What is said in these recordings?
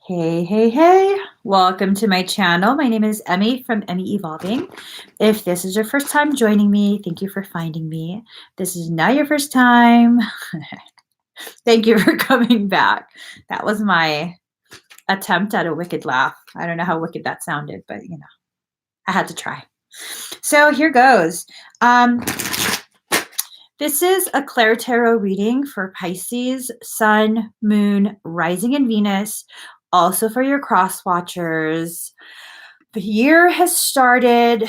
Hey, hey, hey. Welcome to my channel. My name is Emmie from Emmie Evolving. If this is your first time joining me, thank you for finding me. This is not your first time. Thank you for coming back. That was my attempt at a wicked laugh. I don't know how wicked that sounded, but I had to try. So here goes. This is a ClairTarot reading for Pisces, Sun, Moon, Rising, and Venus. Also for your cross watchers. The year has started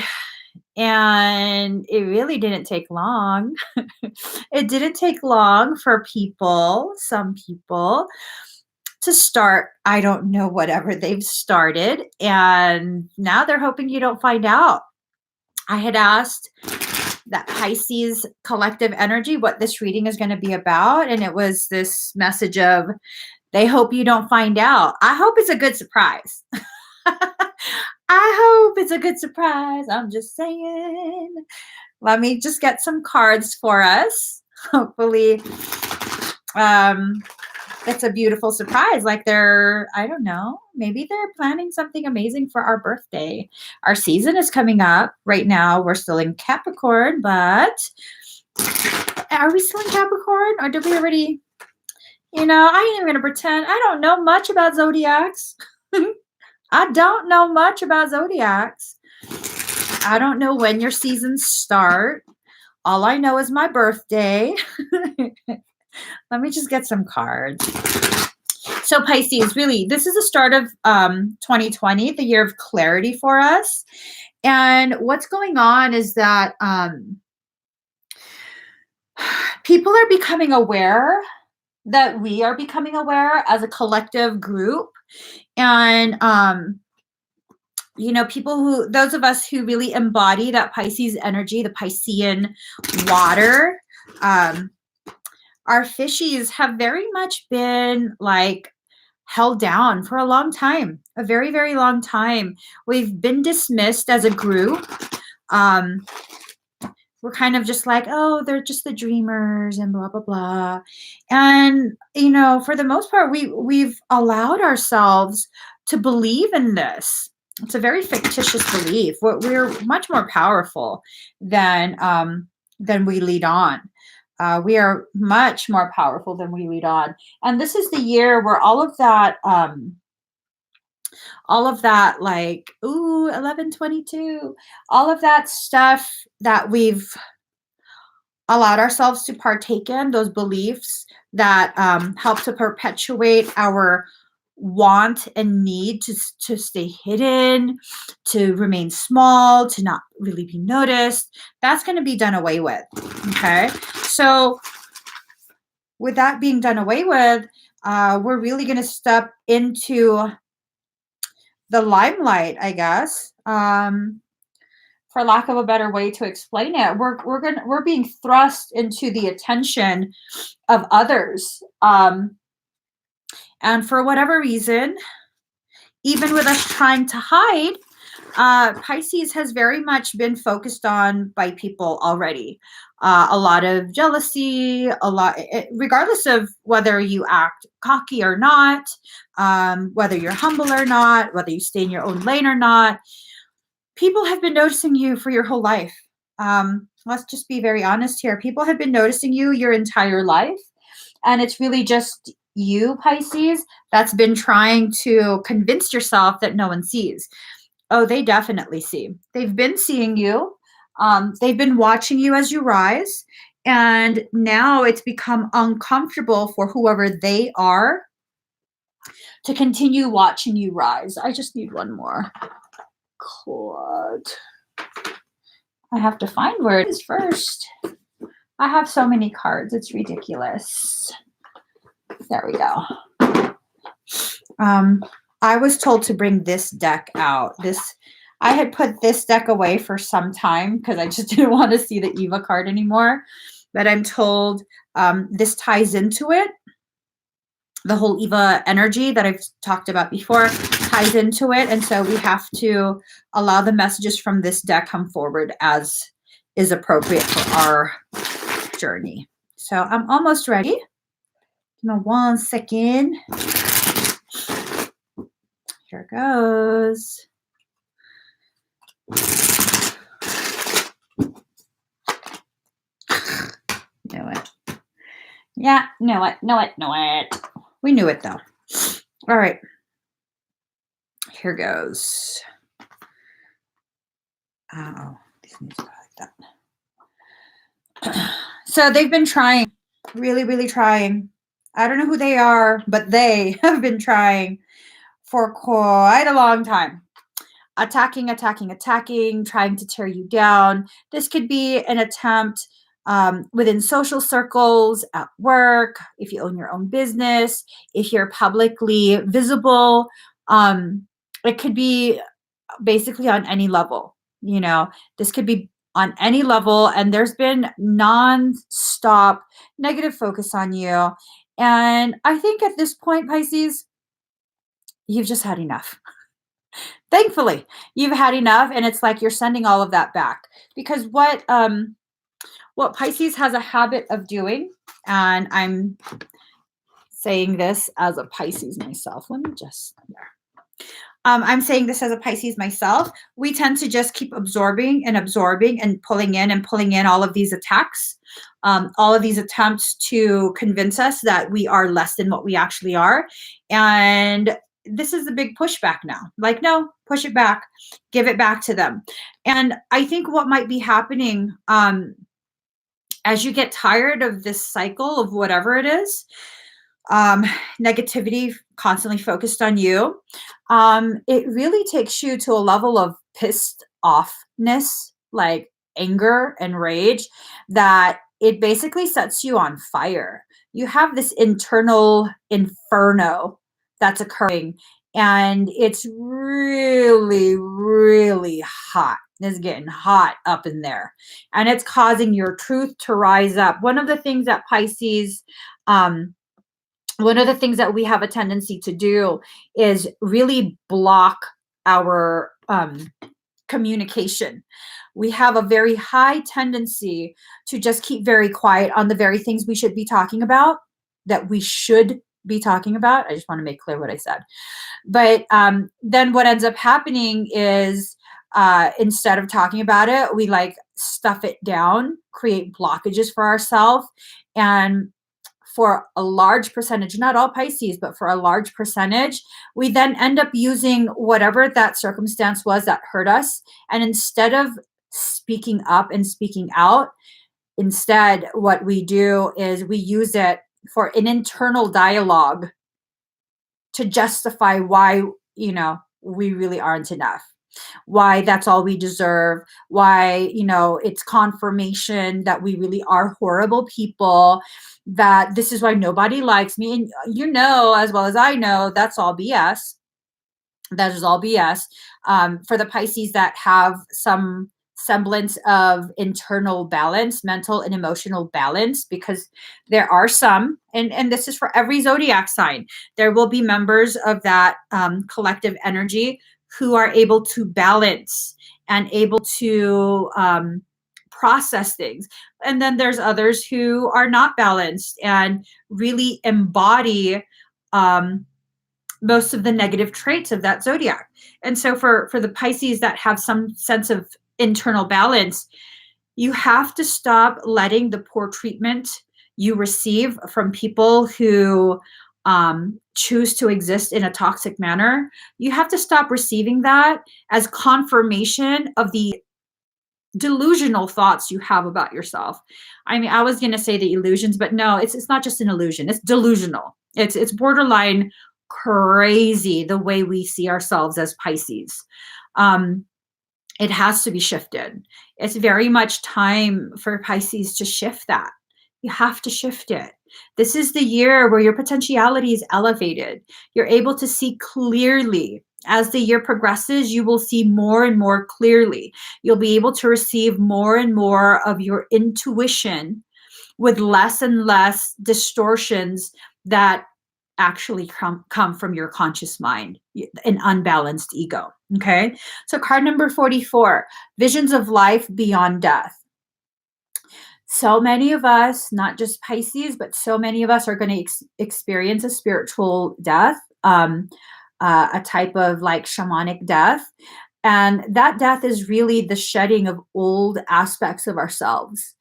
and it really didn't take long. It didn't take long for some people, to start, I don't know, whatever they've started. And now they're hoping you don't find out. I had asked that Pisces collective energy what this reading is going to be about. And it was this message of, they hope you don't find out. I hope it's a good surprise. I hope it's a good surprise. I'm just saying. Let me just get some cards for us. Hopefully, it's a beautiful surprise. Like I don't know, maybe they're planning something amazing for our birthday. Our season is coming up. Right now, we're still in Capricorn, but are we still in Capricorn? Or did we already, I ain't even going to pretend. I don't know much about zodiacs. I don't know much about zodiacs. I don't know when your seasons start. All I know is my birthday. Let me just get some cards. So Pisces, really, this is the start of 2020, the year of clarity for us. And what's going on is that people are becoming aware that we are becoming aware as a collective group. And, those of us who really embody that Pisces energy, the Piscean water, our fishies have very much been like held down for a long time, a very, very long time. We've been dismissed as a group. We're kind of just like, oh, they're just the dreamers and blah, blah, blah. And, for the most part, we've allowed ourselves to believe in this. It's a very fictitious belief. We're much more powerful than we lead on. We are much more powerful than we lead on. And this is the year where all of that like, 11/22, all of that stuff that we've allowed ourselves to partake in, those beliefs that help to perpetuate our want and need to stay hidden, to remain small, to not really be noticed, that's going to be done away with. Okay. So with that being done away with, we're really going to step into the limelight, I guess, for lack of a better way to explain it. We're being thrust into the attention of others. And for whatever reason, even with us trying to hide, Pisces has very much been focused on by people already. A lot of jealousy, regardless of whether you act cocky or not, whether you're humble or not, whether you stay in your own lane or not. People have been noticing you for your whole life. Let's just be very honest here. People have been noticing you your entire life. And it's really just you, Pisces, that's been trying to convince yourself that no one sees. Oh, they definitely see. They've been seeing you. They've been watching you as you rise. And now it's become uncomfortable for whoever they are to continue watching you rise. I just need one more card. I have to find where it is first. I have so many cards. It's ridiculous. There we go. I was told to bring this deck out. I had put this deck away for some time because I just didn't want to see the Eva card anymore. But I'm told this ties into it. The whole Eva energy that I've talked about before ties into it. And so we have to allow the messages from this deck come forward as is appropriate for our journey. So I'm almost ready. Give me 1 second. Here goes. Knew it. Yeah, knew it. We knew it though. All right. Here goes. Oh, these need to go like that. So they've been trying, really, really trying. I don't know who they are, but they have been trying for quite a long time. Attacking, trying to tear you down. This could be an attempt within social circles, at work, if you own your own business, if you're publicly visible. It could be basically on any level. This could be on any level, and there's been non-stop negative focus on you. And I think at this point, Pisces, you've just had enough. Thankfully, you've had enough, and it's like you're sending all of that back. Because what Pisces has a habit of doing, and I'm saying this as a Pisces myself. Let me just there. I'm saying this as a Pisces myself. We tend to just keep absorbing and pulling in all of these attacks, all of these attempts to convince us that we are less than what we actually are. And this is a big pushback now. Like, no, push it back, give it back to them. And I think what might be happening as you get tired of this cycle of whatever it is, negativity constantly focused on you, it really takes you to a level of pissed offness, like anger and rage, that it basically sets you on fire. You have this internal inferno that's occurring, and it's really, really hot. It's getting hot up in there, and it's causing your truth to rise up. One of the things that Pisces, one of the things that we have a tendency to do is really block our communication. We have a very high tendency to just keep very quiet on the very things we should be talking about, that we should be talking about. I just want to make clear what I said. But then what ends up happening is instead of talking about it, we like stuff it down, create blockages for ourselves. And for a large percentage, not all Pisces, but for a large percentage, we then end up using whatever that circumstance was that hurt us. And instead of speaking up and speaking out, instead, what we do is we use it for an internal dialogue to justify why, we really aren't enough, why that's all we deserve, why, it's confirmation that we really are horrible people, that this is why nobody likes me. And as well as I know, that's all BS. That is all BS. For the Pisces that have some semblance of internal balance, mental and emotional balance, because there are some, and this is for every zodiac sign, there will be members of that collective energy who are able to balance and able to process things. And then there's others who are not balanced and really embody most of the negative traits of that zodiac. And so for the Pisces that have some sense of internal balance, you have to stop letting the poor treatment you receive from people who choose to exist in a toxic manner. You have to stop receiving that as confirmation of the delusional thoughts you have about yourself. I mean, I was going to say the illusions, but no, it's not just an illusion. It's delusional. It's borderline crazy the way we see ourselves as Pisces. It has to be shifted. It's very much time for Pisces to shift that. You have to shift it. This is the year where your potentiality is elevated. You're able to see clearly. As the year progresses, you will see more and more clearly. You'll be able to receive more and more of your intuition with less and less distortions that actually come from your conscious mind, an unbalanced ego. Okay. So card number 44, visions of life beyond death. So many of us, not just Pisces, but so many of us are going to experience a spiritual death. a type of like shamanic death. And that death is really the shedding of old aspects of ourselves.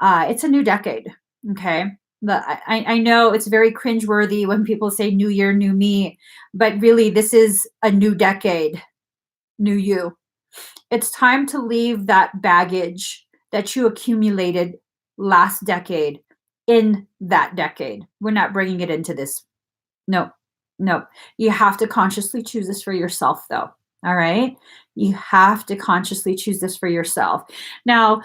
It's a new decade. Okay. I know it's very cringeworthy when people say new year, new me, but really this is a new decade, new you. It's time to leave that baggage that you accumulated last decade in that decade. We're not bringing it into this. No, no. You have to consciously choose this for yourself, though. All right. You have to consciously choose this for yourself. Now,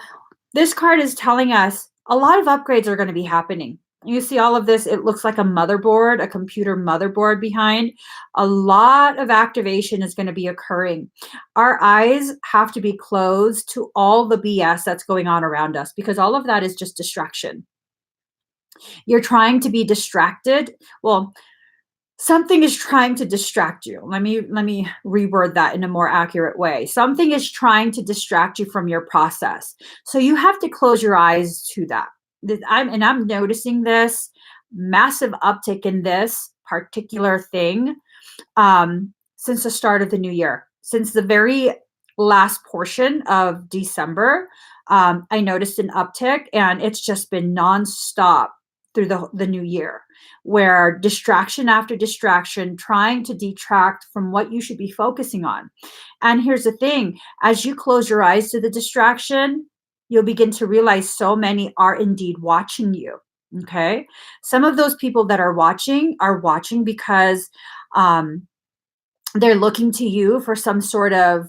this card is telling us a lot of upgrades are going to be happening. You see all of this, it looks like a motherboard, a computer motherboard behind. A lot of activation is going to be occurring. Our eyes have to be closed to all the BS that's going on around us, because all of that is just distraction. You're trying to be distracted. Well, something is trying to distract you. Let me reword that in a more accurate way. Something is trying to distract you from your process. So you have to close your eyes to that. I'm noticing this massive uptick in this particular thing since the start of the new year. Since the very last portion of December, I noticed an uptick, and it's just been nonstop through the new year, where distraction after distraction trying to detract from what you should be focusing on. And here's the thing, as you close your eyes to the distraction, you'll begin to realize so many are indeed watching you. Okay. Some of those people that are watching because they're looking to you for some sort of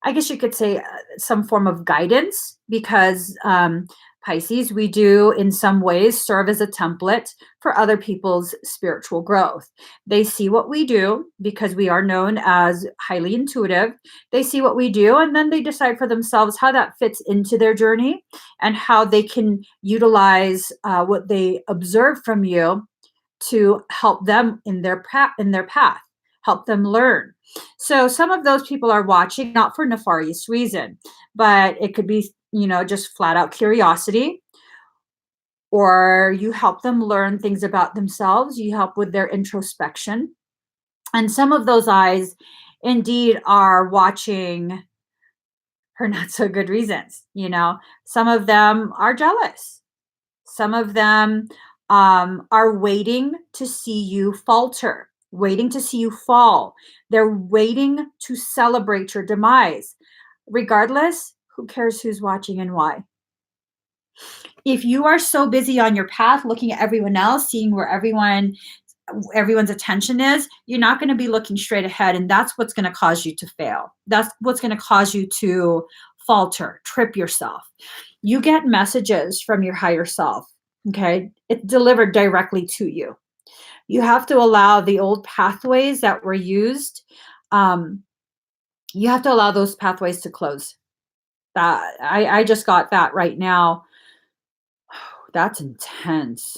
I guess you could say some form of guidance, because Pisces, we do in some ways serve as a template for other people's spiritual growth. They see what we do because we are known as highly intuitive. They see what we do, and then they decide for themselves how that fits into their journey and how they can utilize what they observe from you to help them in their path, help them learn. So some of those people are watching not for nefarious reason, but it could be, just flat out curiosity, or you help them learn things about themselves. You help with their introspection. And some of those eyes indeed are watching for not so good reasons. Some of them are jealous. Some of them are waiting to see you falter, waiting to see you fall. They're waiting to celebrate your demise. Regardless, who cares who's watching and why? If you are so busy on your path looking at everyone else, seeing where everyone's attention is, you're not going to be looking straight ahead, and that's what's going to cause you to fail. That's what's going to cause you to falter, trip yourself. You get messages from your higher self. Okay, it's delivered directly to you. You have to allow the old pathways that were used. You have to allow those pathways to close. That I just got that right now. That's intense.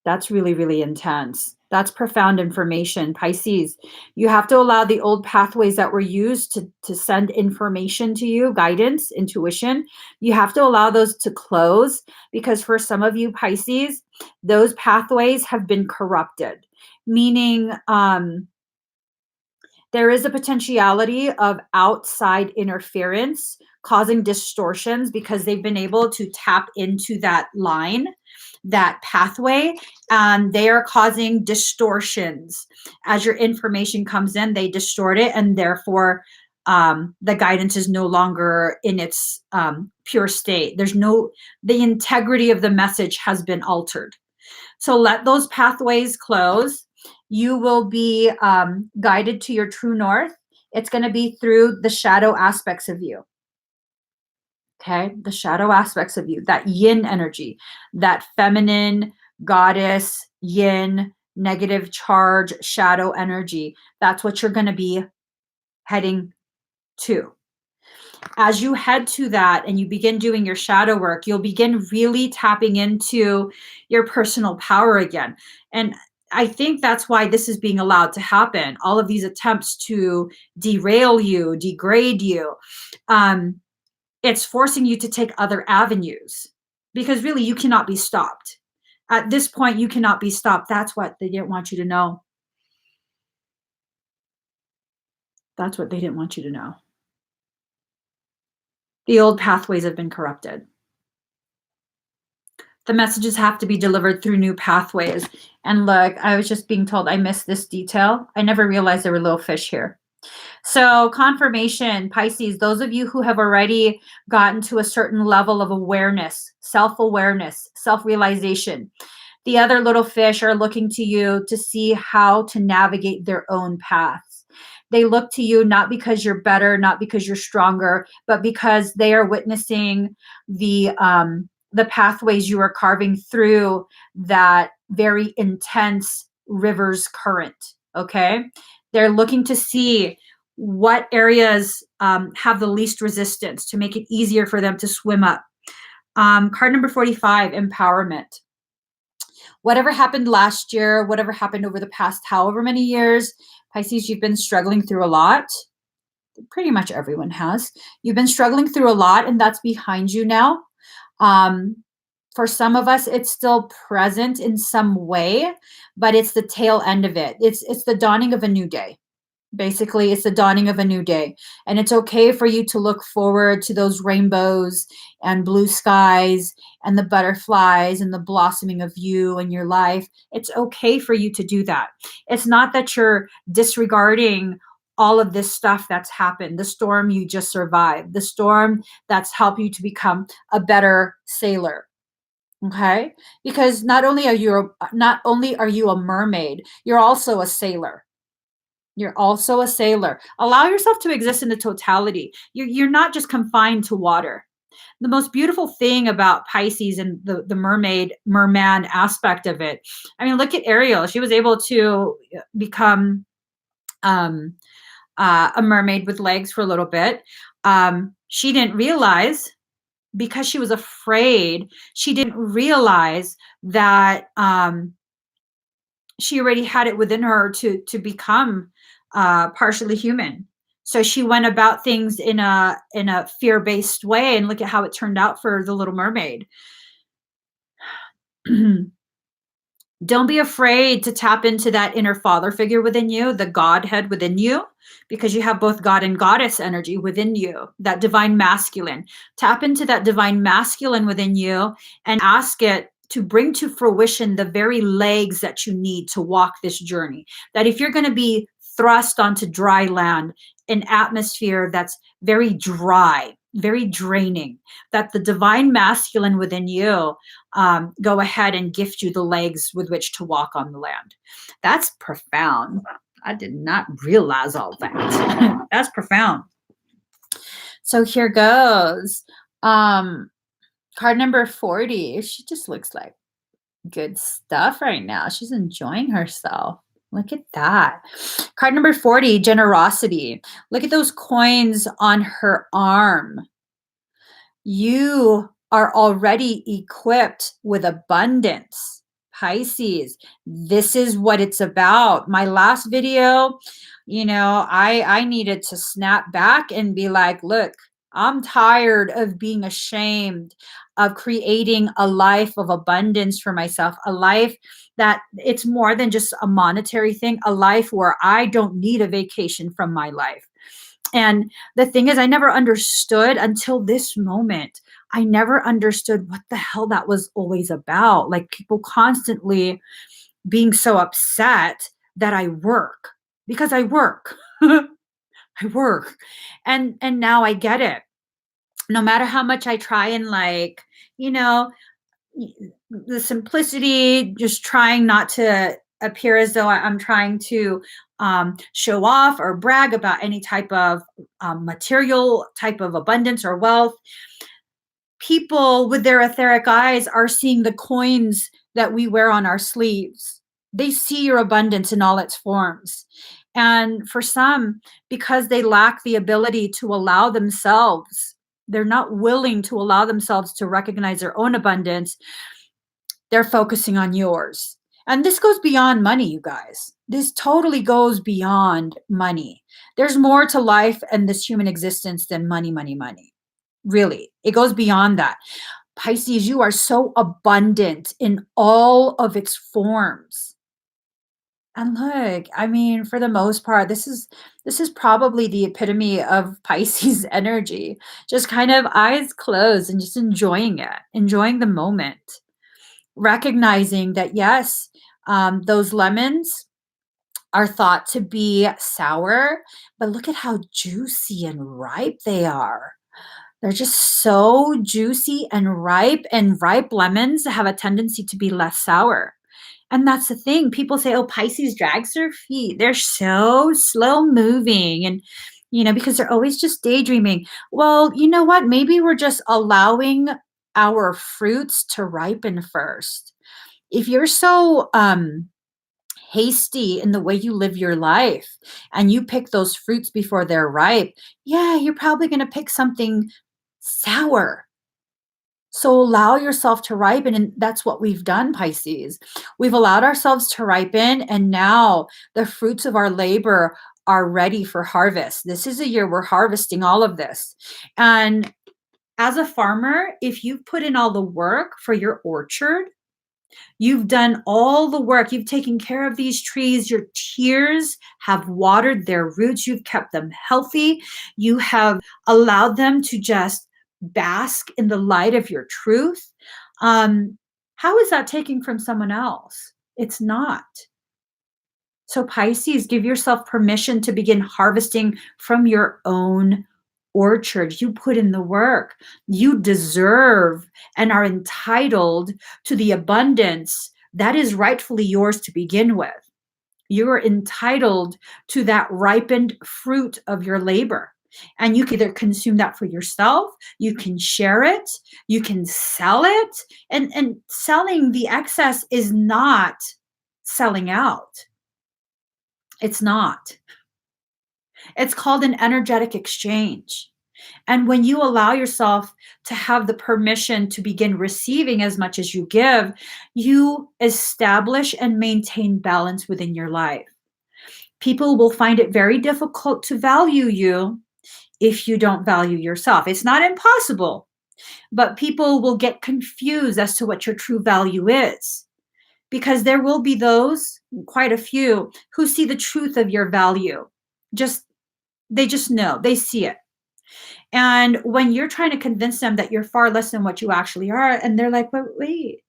That's really, really intense. That's profound information, Pisces. You have to allow the old pathways that were used to send information to you, guidance, intuition. You have to allow those to close, because for some of you, Pisces, those pathways have been corrupted, meaning there is a potentiality of outside interference causing distortions, because they've been able to tap into that line, that pathway, and they are causing distortions. As your information comes in, they distort it, and therefore the guidance is no longer in its pure state. The integrity of the message has been altered. So let those pathways close. You will be guided to your true north. It's going to be through the shadow aspects of you. Okay, the shadow aspects of you, that yin energy, that feminine goddess, yin, negative charge, shadow energy. That's what you're going to be heading to. As you head to that and you begin doing your shadow work, you'll begin really tapping into your personal power again. And I think that's why this is being allowed to happen. All of these attempts to derail you, degrade you, it's forcing you to take other avenues, because really you cannot be stopped. At this point, you cannot be stopped. That's what they didn't want you to know. That's what they didn't want you to know. The old pathways have been corrupted. The messages have to be delivered through new pathways. And look, I was just being told I missed this detail. I never realized there were little fish here. So confirmation, Pisces, those of you who have already gotten to a certain level of awareness, self-awareness, self-realization, the other little fish are looking to you to see how to navigate their own paths. They look to you not because you're better, not because you're stronger, but because they are witnessing the pathways you are carving through that very intense river's current. Okay, they're looking to see what areas have the least resistance to make it easier for them to swim up. Card number 45, empowerment. Whatever happened last year, whatever happened over the past however many years, Pisces, you've been struggling through a lot. Pretty much everyone has. You've been struggling through a lot, and that's behind you now. For some of us, it's still present in some way, but it's the tail end of it. It's the dawning of a new day. Basically, it's the dawning of a new day. And it's okay for you to look forward to those rainbows and blue skies and the butterflies and the blossoming of you and your life. It's okay for you to do that. It's not that you're disregarding all of this stuff that's happened, the storm you just survived, the storm that's helped you to become a better sailor. Okay? Because not only are you a mermaid, you're also a sailor. You're also a sailor. Allow yourself to exist in the totality. You're not just confined to water. The most beautiful thing about Pisces and the merman aspect of it. I mean, look at Ariel. She was able to become a mermaid with legs for a little bit. She didn't realize, because she was afraid, she didn't realize that she already had it within her to become partially human. So she went about things in a fear-based way, and look at how it turned out for the Little Mermaid. Don't be afraid to tap into that inner father figure within you, the Godhead within you, because you have both God and goddess energy within you, that divine masculine. Tap into that divine masculine within you and ask it to bring to fruition the very legs that you need to walk this journey. That if you're going to be thrust onto dry land, an atmosphere that's very dry, very draining, that the divine masculine within you go ahead and gift you the legs with which to walk on the land. That's profound. I did not realize all that. That's profound. So here goes. Card number 40. She just looks like good stuff right now. She's enjoying herself. Look at that. Card number 40, generosity. Look at those coins on her arm. You are already equipped with abundance. Pisces, this is what it's about. My last video, I needed to snap back and be like, look, I'm tired of being ashamed of creating a life of abundance for myself, a life that it's more than just a monetary thing, a life where I don't need a vacation from my life. And the thing is, I never understood until this moment. I never understood what the hell that was always about. Like people constantly being so upset that I work, because I work. I work. And now I get it. No matter how much I try and the simplicity, just trying not to appear as though I'm trying to show off or brag about any type of material type of abundance or wealth. People with their etheric eyes are seeing the coins that we wear on our sleeves. They see your abundance in all its forms. And for some, because they lack the ability to allow themselves, they're not willing to allow themselves to recognize their own abundance, they're focusing on yours. And this goes beyond money, you guys. This totally goes beyond money. There's more to life and this human existence than money, money, money. Really, it goes beyond that. Pisces, you are so abundant in all of its forms. And look, I mean, for the most part, this is probably the epitome of Pisces energy. Just kind of eyes closed and just enjoying it, enjoying the moment, recognizing that yes, those lemons are thought to be sour, but look at how juicy and ripe they are. They're just so juicy and ripe lemons have a tendency to be less sour. And that's the thing. People say, oh, Pisces drags their feet. They're so slow moving. And, because they're always just daydreaming. Well, you know what? Maybe we're just allowing our fruits to ripen first. If you're so hasty in the way you live your life and you pick those fruits before they're ripe, yeah, you're probably going to pick something sour. So allow yourself to ripen. And that's what we've done, Pisces. We've allowed ourselves to ripen. And now the fruits of our labor are ready for harvest. This is a year we're harvesting all of this. And as a farmer, if you've put in all the work for your orchard, you've done all the work. You've taken care of these trees. Your tears have watered their roots. You've kept them healthy. You have allowed them to just bask in the light of your truth. How is that taking from someone else? It's not. So, Pisces, give yourself permission to begin harvesting from your own orchard. You put in the work. You deserve and are entitled to the abundance that is rightfully yours to begin with. You're entitled to that ripened fruit of your labor. And you can either consume that for yourself, you can share it, you can sell it. And selling the excess is not selling out. It's not. It's called an energetic exchange. And when you allow yourself to have the permission to begin receiving as much as you give, you establish and maintain balance within your life. People will find it very difficult to value you if you don't value yourself. It's not impossible, but people will get confused as to what your true value is. Because there will be those, quite a few, who see the truth of your value. They just know, they see it. And when you're trying to convince them that you're far less than what you actually are, and they're like, wait,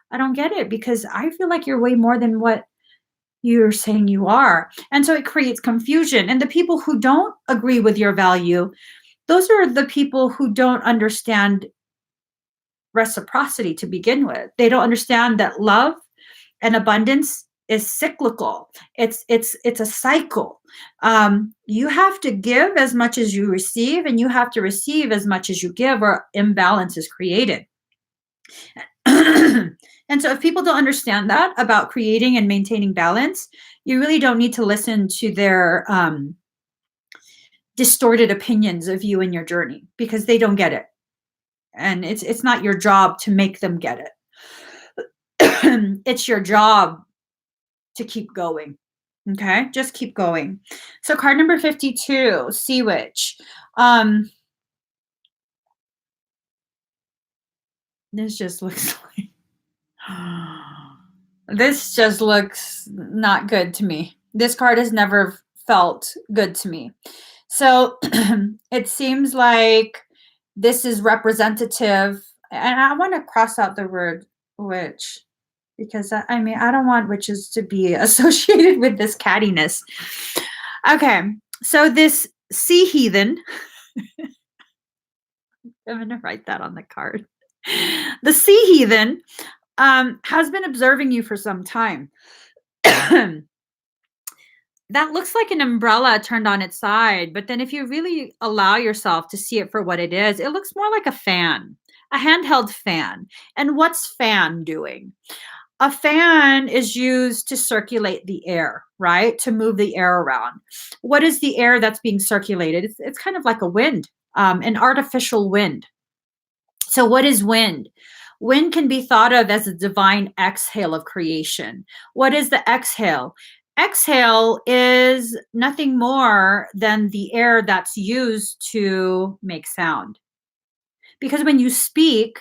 I don't get it because I feel like you're way more than what you're saying you are. And so it creates confusion. And the people who don't agree with your value, those are the people who don't understand reciprocity to begin with. They don't understand that love and abundance is cyclical. It's a cycle. You have to give as much as you receive, and you have to receive as much as you give, or imbalance is created. And so if people don't understand that about creating and maintaining balance, you really don't need to listen to their distorted opinions of you and your journey, because they don't get it. And it's not your job to make them get it. It's your job to keep going. Okay, just keep going. So card number 52, Sea Witch. This just looks like this just looks not good to me. This card has never felt good to me. So it seems like this is representative, and I want to cross out the word witch, because I mean, I don't want witches to be associated with this cattiness. Okay, so this sea heathen, I'm going to write that on the card. The sea heathen has been observing you for some time. That looks like an umbrella turned on its side, but then if you really allow yourself to see it for what it is, it looks more like a fan, a handheld fan. And what's fan doing? A fan is used to circulate the air, right? To move the air around. What is the air that's being circulated? It's kind of like a wind, an artificial wind. So what is wind? Wind can be thought of as a divine exhale of creation. What is the exhale? Exhale is nothing more than the air that's used to make sound. Because when you speak,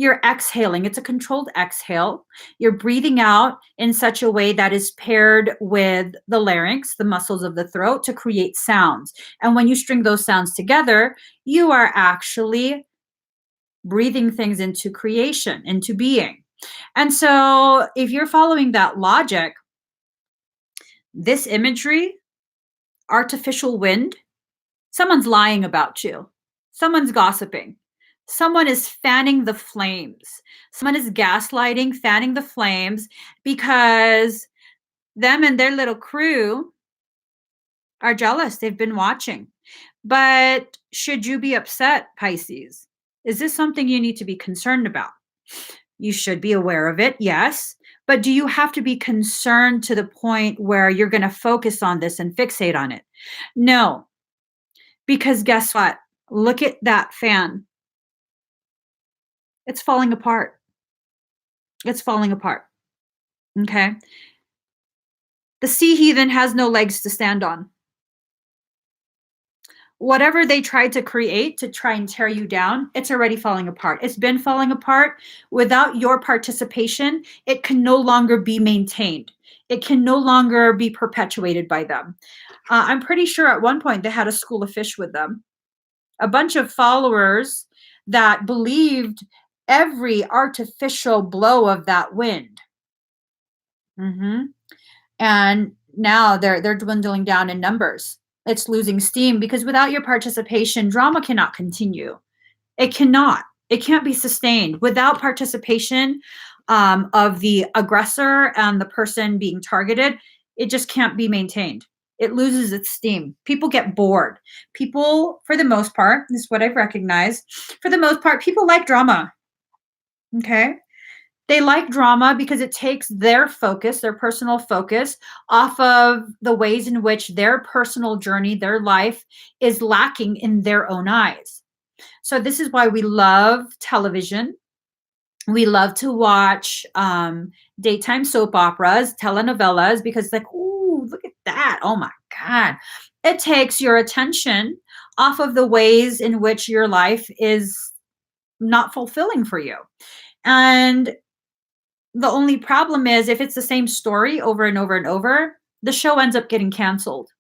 You're exhaling. It's a controlled exhale. You're breathing out in such a way that is paired with the larynx, the muscles of the throat, to create sounds. And when you string those sounds together, you are actually breathing things into creation, into being. And so if you're following that logic, this imagery, artificial wind, someone's lying about you. Someone's gossiping. Someone is fanning the flames. Someone is gaslighting, fanning the flames, because them and their little crew are jealous. They've been watching. But should you be upset, Pisces? Is this something you need to be concerned about? You should be aware of it, yes. But do you have to be concerned to the point where you're going to focus on this and fixate on it? No. Because guess what? Look at that fan. It's falling apart. It's falling apart. Okay? The sea heathen has no legs to stand on. Whatever they tried to create to try and tear you down, it's already falling apart. It's been falling apart. Without your participation, it can no longer be maintained. It can no longer be perpetuated by them. I'm pretty sure at one point they had a school of fish with them. A bunch of followers that believed every artificial blow of that wind. And now they're dwindling down in numbers. It's losing steam because without your participation, drama cannot continue. It cannot. It can't be sustained without participation of the aggressor and the person being targeted. It just can't be maintained. It loses its steam. People get bored. People, for the most part, this is what I've recognized, for the most part, people like drama. Okay? They like drama because it takes their focus, their personal focus, off of the ways in which their personal journey, their life is lacking in their own eyes. So this is why we love television. We love to watch daytime soap operas, telenovelas, because like, ooh, look at that. Oh my God. It takes your attention off of the ways in which your life is not fulfilling for you. And the only problem is if it's the same story over and over and over, the show ends up getting canceled,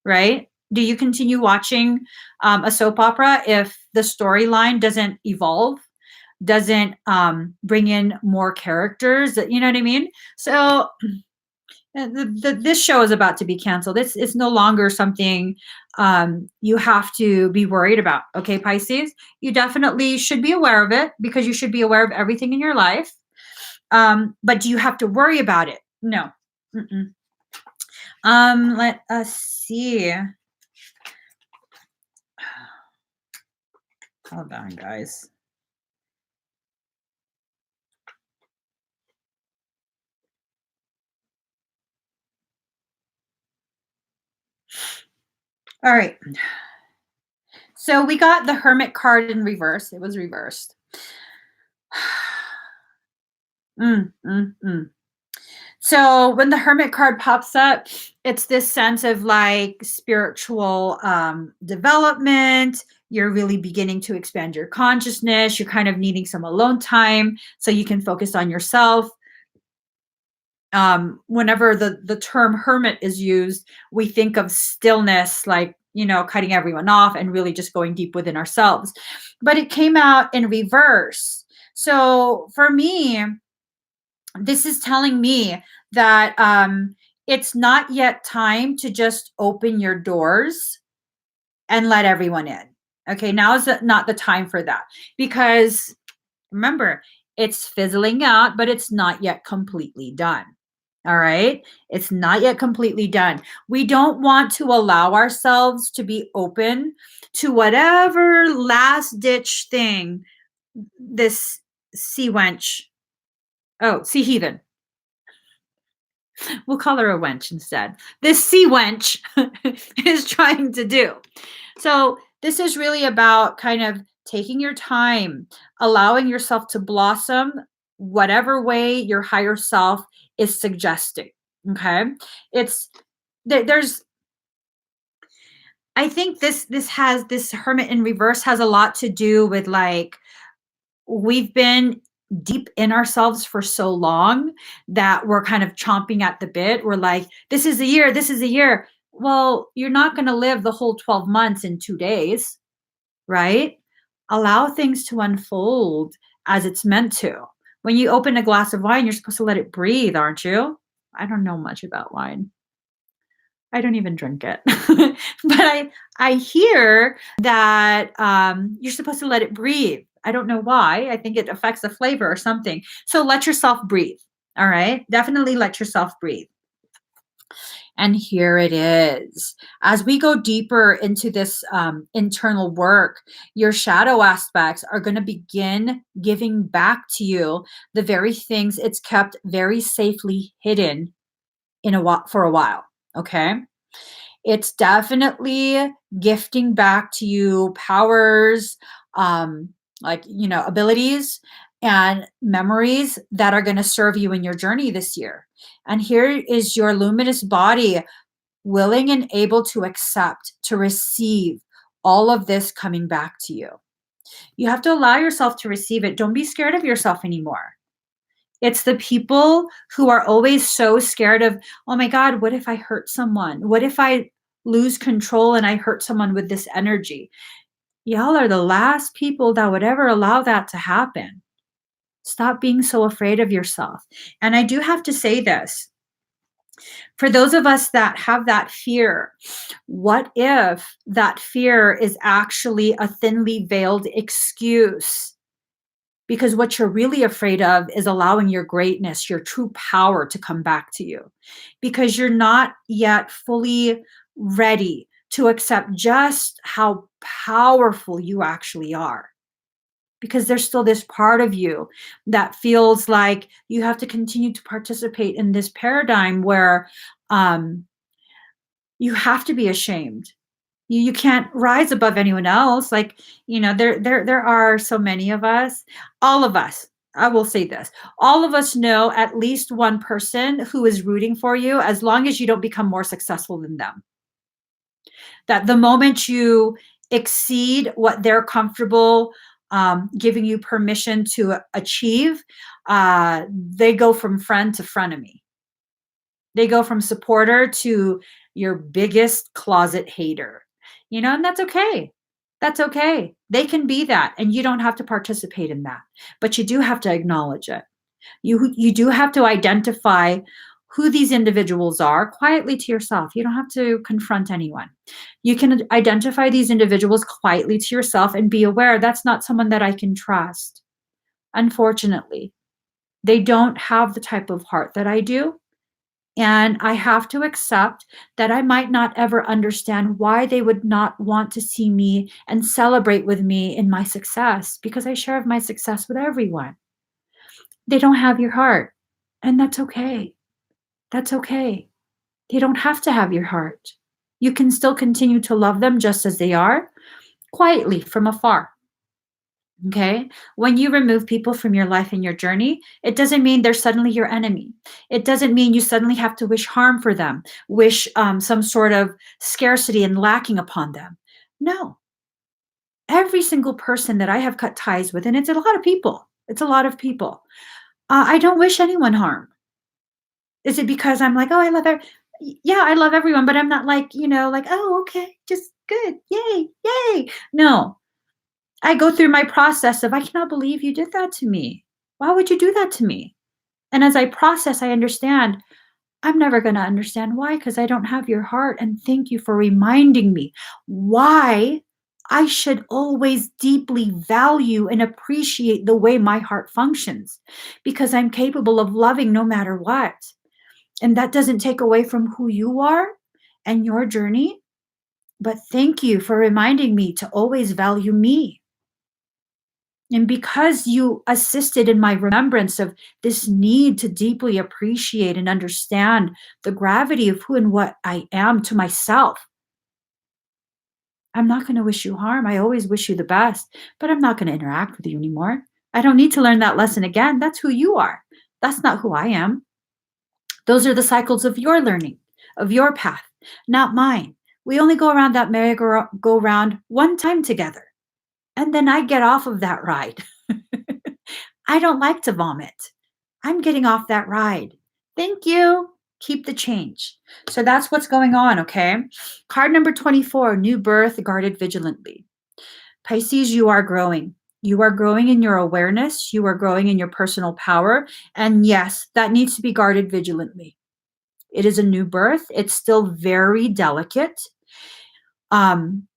right? Do you continue watching a soap opera if the storyline doesn't evolve, doesn't bring in more characters? You know what I mean? So this show is about to be canceled. It's no longer something you have to be worried about. Okay, Pisces, you definitely should be aware of it because you should be aware of everything in your life. But do you have to worry about it? No. Let us see. Hold on, guys. All right. So we got the Hermit card in reverse. It was reversed. So when the Hermit card pops up, it's this sense of like spiritual development. You're really beginning to expand your consciousness. You're kind of needing some alone time so you can focus on yourself. Whenever the term hermit is used, we think of stillness, like, cutting everyone off and really just going deep within ourselves. But it came out in reverse. So for me, this is telling me that it's not yet time to just open your doors and let everyone in. Okay, now is not the time for that, because remember, it's fizzling out, but it's not yet completely done. All right, it's not yet completely done. We don't want to allow ourselves to be open to whatever last ditch thing this sea wench, sea heathen, we'll call her a wench instead, this sea wench is trying to do. So this is really about kind of taking your time, allowing yourself to blossom whatever way your higher self is suggesting. Okay, there's I think this Hermit in reverse has a lot to do with like we've been deep in ourselves for so long that we're kind of chomping at the bit. We're like, this is a year, this is a year. Well, you're not going to live the whole 12 months in 2 days, right? Allow things to unfold as it's meant to. When you open a glass of wine, you're supposed to let it breathe, aren't you? I don't know much about wine. I don't even drink it. But I hear that you're supposed to let it breathe. I don't know why. I think it affects the flavor or something. So let yourself breathe. All right. Definitely let yourself breathe. And here it is. As we go deeper into this internal work, your shadow aspects are going to begin giving back to you the very things it's kept very safely hidden for a while. Okay. It's definitely gifting back to you powers, abilities and memories that are going to serve you in your journey this year. And here is your luminous body willing and able to accept, to receive all of this coming back to you. You have to allow yourself to receive it. Don't be scared of yourself anymore. It's the people who are always so scared of, oh my God, what if I hurt someone? What if I lose control and I hurt someone with this energy? Y'all are the last people that would ever allow that to happen. Stop being so afraid of yourself. And I do have to say this. For those of us that have that fear, what if that fear is actually a thinly veiled excuse? Because what you're really afraid of is allowing your greatness, your true power to come back to you. Because you're not yet fully ready to accept just how powerful you actually are. Because there's still this part of you that feels like you have to continue to participate in this paradigm where you have to be ashamed. You can't rise above anyone else. Like, there are so many of us, all of us. I will say this. All of us know at least one person who is rooting for you as long as you don't become more successful than them. That the moment you exceed what they're comfortable giving you permission to achieve, they go from friend to frenemy. They go from supporter to your biggest closet hater. And that's okay. That's okay. They can be that, and you don't have to participate in that. But you do have to acknowledge it. You do have to identify who these individuals are quietly to yourself. You don't have to confront anyone. You can identify these individuals quietly to yourself and be aware that's not someone that I can trust. Unfortunately, they don't have the type of heart that I do. And I have to accept that I might not ever understand why they would not want to see me and celebrate with me in my success, because I share my success with everyone. They don't have your heart, and that's okay. That's okay. They don't have to have your heart. You can still continue to love them just as they are, quietly from afar. Okay. When you remove people from your life and your journey, it doesn't mean they're suddenly your enemy. It doesn't mean you suddenly have to wish harm for them, wish some sort of scarcity and lacking upon them. No. Every single person that I have cut ties with, and it's a lot of people, I don't wish anyone harm. Is it because I'm like, oh, I love her? Yeah, I love everyone, but I'm not like, like, oh, okay, just good. Yay, yay. No, I go through my process of, I cannot believe you did that to me. Why would you do that to me? And as I process, I understand I'm never going to understand why, because I don't have your heart. And thank you for reminding me why I should always deeply value and appreciate the way my heart functions, because I'm capable of loving no matter what. And that doesn't take away from who you are and your journey. But thank you for reminding me to always value me. And because you assisted in my remembrance of this need to deeply appreciate and understand the gravity of who and what I am to myself, I'm not going to wish you harm. I always wish you the best, but I'm not going to interact with you anymore. I don't need to learn that lesson again. That's who you are. That's not who I am. Those are the cycles of your learning, of your path, not mine. We only go around that merry-go-round one time together. And then I get off of that ride. I don't like to vomit. I'm getting off that ride. Thank you. Keep the change. So that's what's going on, okay? Card number 24, new birth, guarded vigilantly. Pisces, you are growing. You are growing in your awareness. You are growing in your personal power. And yes, that needs to be guarded vigilantly. It is a new birth. It's still very delicate. Um,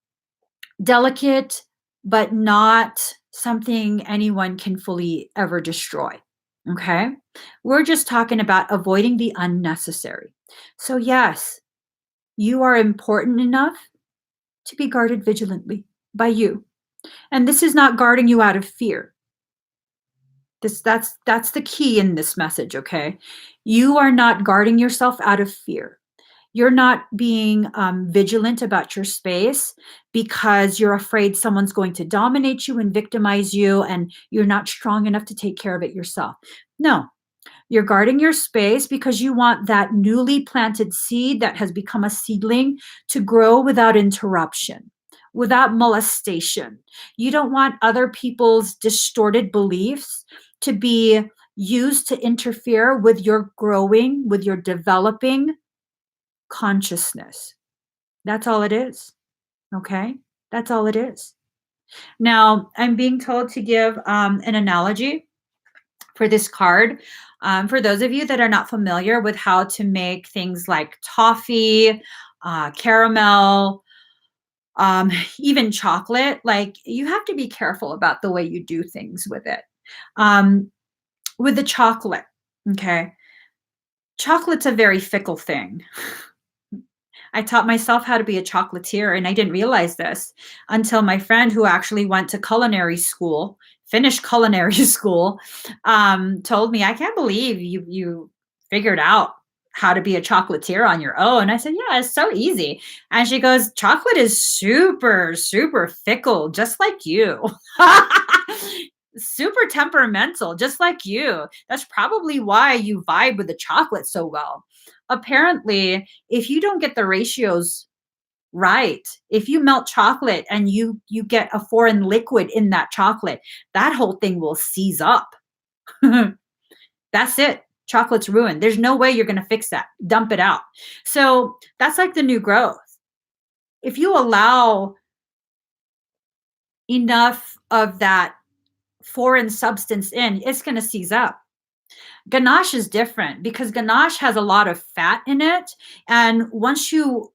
Delicate, but not something anyone can fully ever destroy. Okay. We're just talking about avoiding the unnecessary. So, yes, you are important enough to be guarded vigilantly by you. And this is not guarding you out of fear. That's the key in this message, okay? You are not guarding yourself out of fear. You're not being vigilant about your space because you're afraid someone's going to dominate you and victimize you and you're not strong enough to take care of it yourself. No, you're guarding your space because you want that newly planted seed that has become a seedling to grow without interruption, without molestation. You don't want other people's distorted beliefs to be used to interfere with your growing, with your developing consciousness. That's all it is. Okay? That's all it is. Now, I'm being told to give an analogy for this card. For those of you that are not familiar with how to make things like toffee, caramel, even chocolate, like you have to be careful about the way you do things with it. With the chocolate, okay, chocolate's a very fickle thing. I taught myself how to be a chocolatier, and I didn't realize this until my friend who actually went to culinary school, finished culinary school, told me, "I can't believe you figured out how to be a chocolatier on your own." I said, "Yeah, it's so easy." And she goes, "Chocolate is super, super fickle, just like you." Super temperamental, just like you. That's probably why you vibe with the chocolate so well. Apparently, if you don't get the ratios right, if you melt chocolate and you get a foreign liquid in that chocolate, that whole thing will seize up. That's it. Chocolate's ruined. There's no way you're going to fix that. Dump it out. So that's like the new growth. If you allow enough of that foreign substance in, it's going to seize up. Ganache is different because ganache has a lot of fat in it, and once you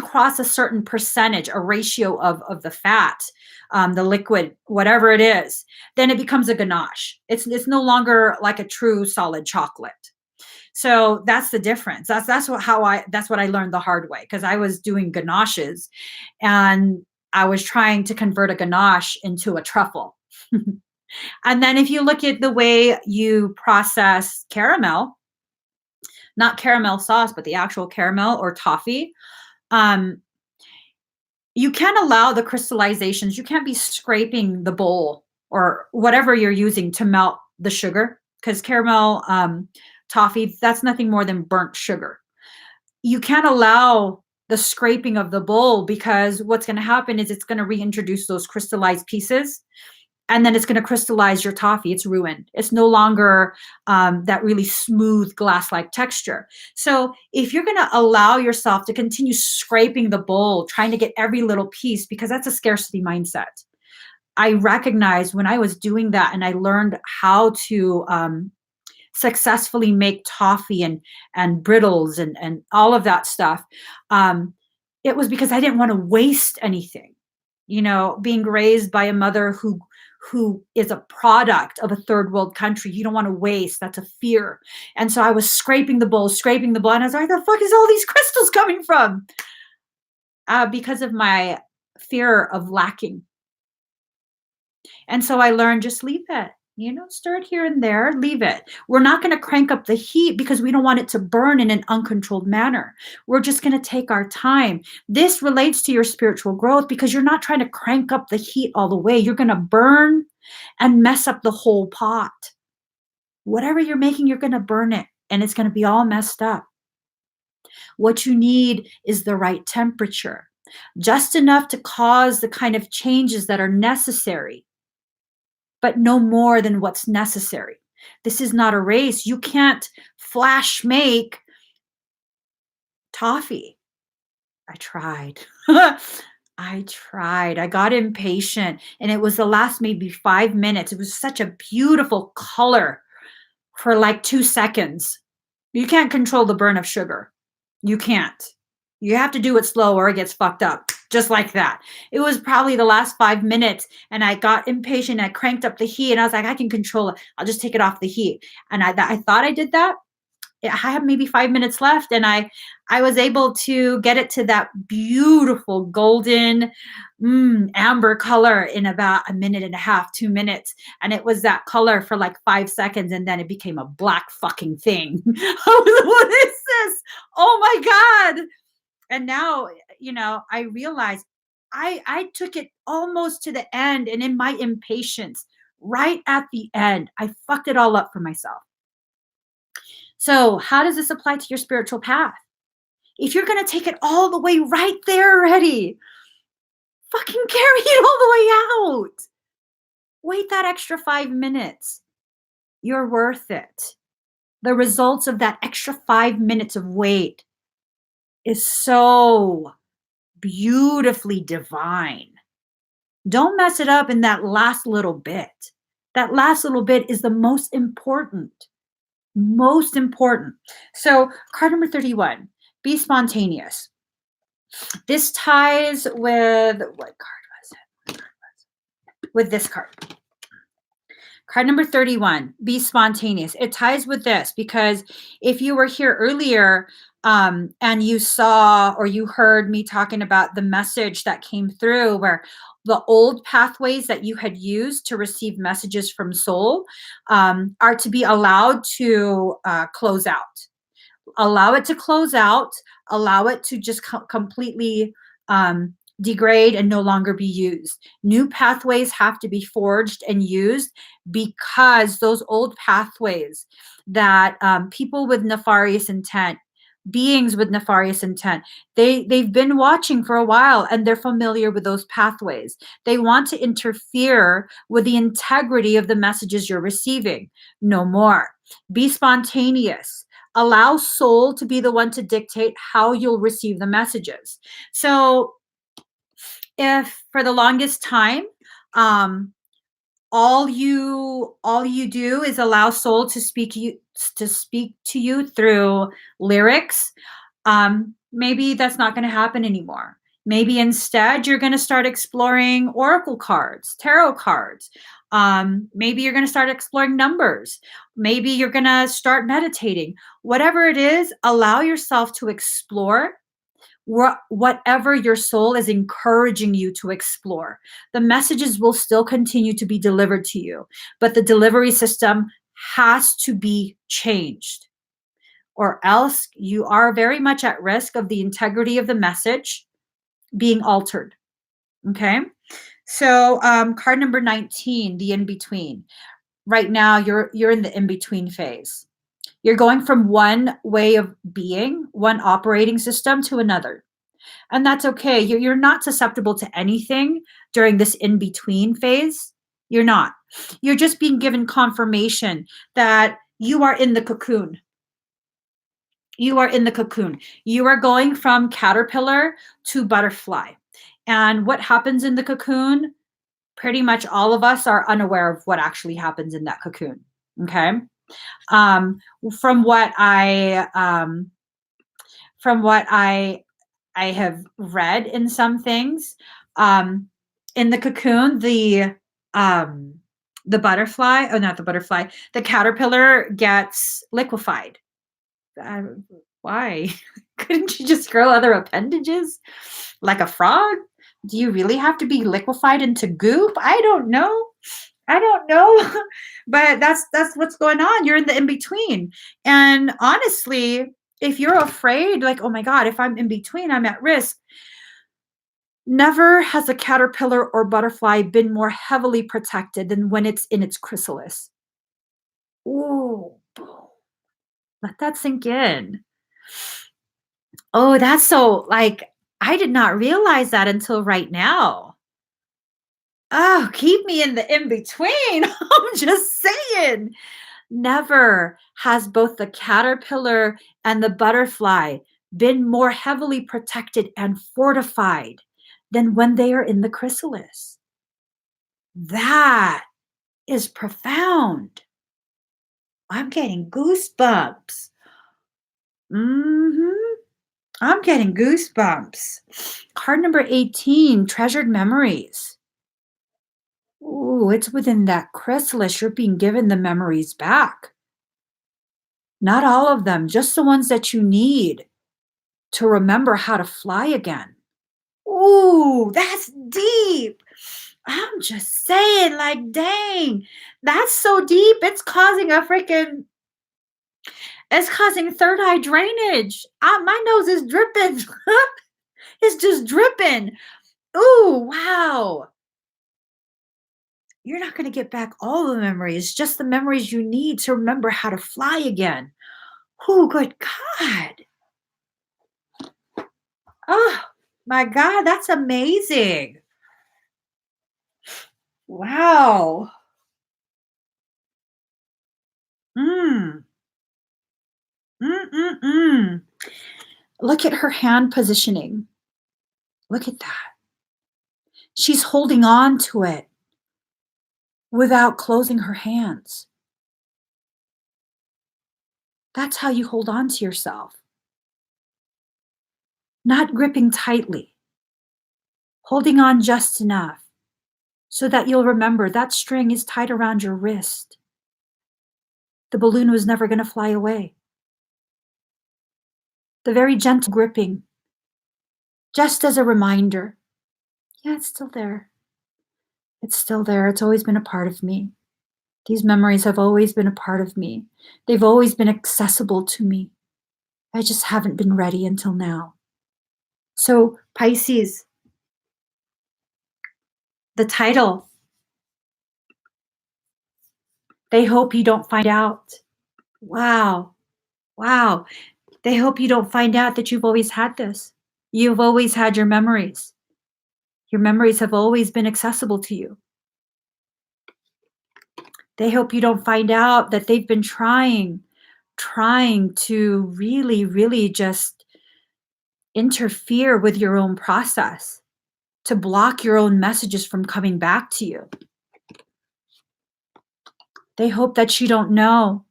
cross a certain percentage, a ratio of the fat, the liquid, whatever it is, then it becomes a ganache. It's no longer like a true solid chocolate. So that's the difference. That's what I learned the hard way because I was doing ganaches, and I was trying to convert a ganache into a truffle. And then if you look at the way you process caramel, not caramel sauce, but the actual caramel or toffee, um, you can't allow the crystallizations. You can't be scraping the bowl or whatever you're using to melt the sugar because caramel toffee, that's nothing more than burnt sugar. You can't allow the scraping of the bowl because what's going to happen is it's going to reintroduce those crystallized pieces and then it's going to crystallize your toffee. It's ruined. It's no longer that really smooth glass-like texture. So if you're going to allow yourself to continue scraping the bowl, trying to get every little piece, because that's a scarcity mindset. I recognized when I was doing that and I learned how to successfully make toffee and brittles and all of that stuff, it was because I didn't want to waste anything. Being raised by a mother who is a product of a third world country, you don't want to waste. That's a fear. And so I was scraping the bowl, and I was like, the fuck is all these crystals coming from? Because of my fear of lacking. And so I learned, just leave it. Stir it here and there, leave it. We're not going to crank up the heat because we don't want it to burn in an uncontrolled manner. We're just going to take our time. This relates to your spiritual growth because you're not trying to crank up the heat all the way. You're going to burn and mess up the whole pot. Whatever you're making, you're going to burn it and it's going to be all messed up. What you need is the right temperature, just enough to cause the kind of changes that are necessary but no more than what's necessary. This is not a race. You can't flash make toffee. I tried. I tried. I got impatient, and it was the last maybe 5 minutes. It was such a beautiful color for like 2 seconds. You can't control the burn of sugar. You can't. You have to do it slow or it gets fucked up. Just like that. It was probably the last 5 minutes, and I got impatient. I cranked up the heat, and I was like, I can control it. I'll just take it off the heat. And I thought I did that. I had maybe 5 minutes left, and I was able to get it to that beautiful golden amber color in about a minute and a half, 2 minutes. And it was that color for like 5 seconds, and then it became a black fucking thing. What is this? Oh my God. And now, I realize I took it almost to the end, and in my impatience, right at the end, I fucked it all up for myself. So, how does this apply to your spiritual path? If you're going to take it all the way right there already, fucking carry it all the way out. Wait that extra 5 minutes. You're worth it. The results of that extra 5 minutes of wait is so beautifully divine. Don't mess it up in that last little bit. That last little bit is the most important. Most important. So, card number 31, be spontaneous. This ties with what card was it? With this card. Card number 31, be spontaneous. It ties with this because if you were here earlier and you saw or you heard me talking about the message that came through where the old pathways that you had used to receive messages from soul are to be allowed to close out. Allow it to close out, allow it to just completely degrade and no longer be used. New pathways have to be forged and used because those old pathways that people with nefarious intent, beings with nefarious intent, they've been watching for a while and they're familiar with those pathways. They want to interfere with the integrity of the messages you're receiving. No more. Be spontaneous. Allow soul to be the one to dictate how you'll receive the messages. So if for the longest time all you do is allow soul to speak to you through lyrics, maybe that's not going to happen anymore. Maybe instead you're going to start exploring oracle cards, tarot cards. Maybe you're going to start exploring numbers. Maybe you're going to start meditating. Whatever it is, allow yourself to explore whatever your soul is encouraging you to explore. The messages will still continue to be delivered to you, but the delivery system has to be changed, or else you are very much at risk of the integrity of the message being altered. Okay? So card number 19, the in-between. Right now, you're in the in-between phase. You're going from one way of being, one operating system to another. And that's okay. You're not susceptible to anything during this in-between phase. You're not. You're just being given confirmation that you are in the cocoon. You are in the cocoon. You are going from caterpillar to butterfly. And what happens in the cocoon, pretty much all of us are unaware of what actually happens in that cocoon. Okay. From what I have read in some things, in the cocoon, the butterfly, oh, not the butterfly, the caterpillar gets liquefied. Why? Couldn't you just grow other appendages like a frog? Do you really have to be liquefied into goop? I don't know. But that's what's going on. You're in the in-between. And honestly, if you're afraid, like, oh my God, if I'm in between, I'm at risk. Never has a caterpillar or butterfly been more heavily protected than when it's in its chrysalis. Ooh, let that sink in. Oh, that's so, like, I did not realize that until right now. Oh, keep me in the in between. I'm just saying. Never has both the caterpillar and the butterfly been more heavily protected and fortified than when they are in the chrysalis. That is profound. I'm getting goosebumps. Hmm. I'm getting goosebumps. Card number 18, treasured memories. Ooh, it's within that chrysalis. You're being given the memories back. Not all of them, just the ones that you need to remember how to fly again. Ooh, that's deep. I'm just saying, like, dang, that's so deep. It's causing third eye drainage. My nose is dripping. It's just dripping. Ooh, wow. You're not going to get back all the memories, just the memories you need to remember how to fly again. Oh, good God. Oh, my God, that's amazing. Wow. Mm. Mm-mm-mm. Look at her hand positioning. Look at that. She's holding on to it without closing her hands. That's how you hold on to yourself. Not gripping tightly, holding on just enough so that you'll remember that string is tied around your wrist. The balloon was never going to fly away. The very gentle gripping, just as a reminder. Yeah, it's still there. It's still there. It's always been a part of me. These memories have always been a part of me. They've always been accessible to me. I just haven't been ready until now. So, Pisces, the title, they hope you don't find out. Wow. Wow. They hope you don't find out that you've always had this. You've always had your memories. Your memories have always been accessible to you. They hope you don't find out that they've been trying to really, really just interfere with your own process, to block your own messages from coming back to you. They hope that you don't know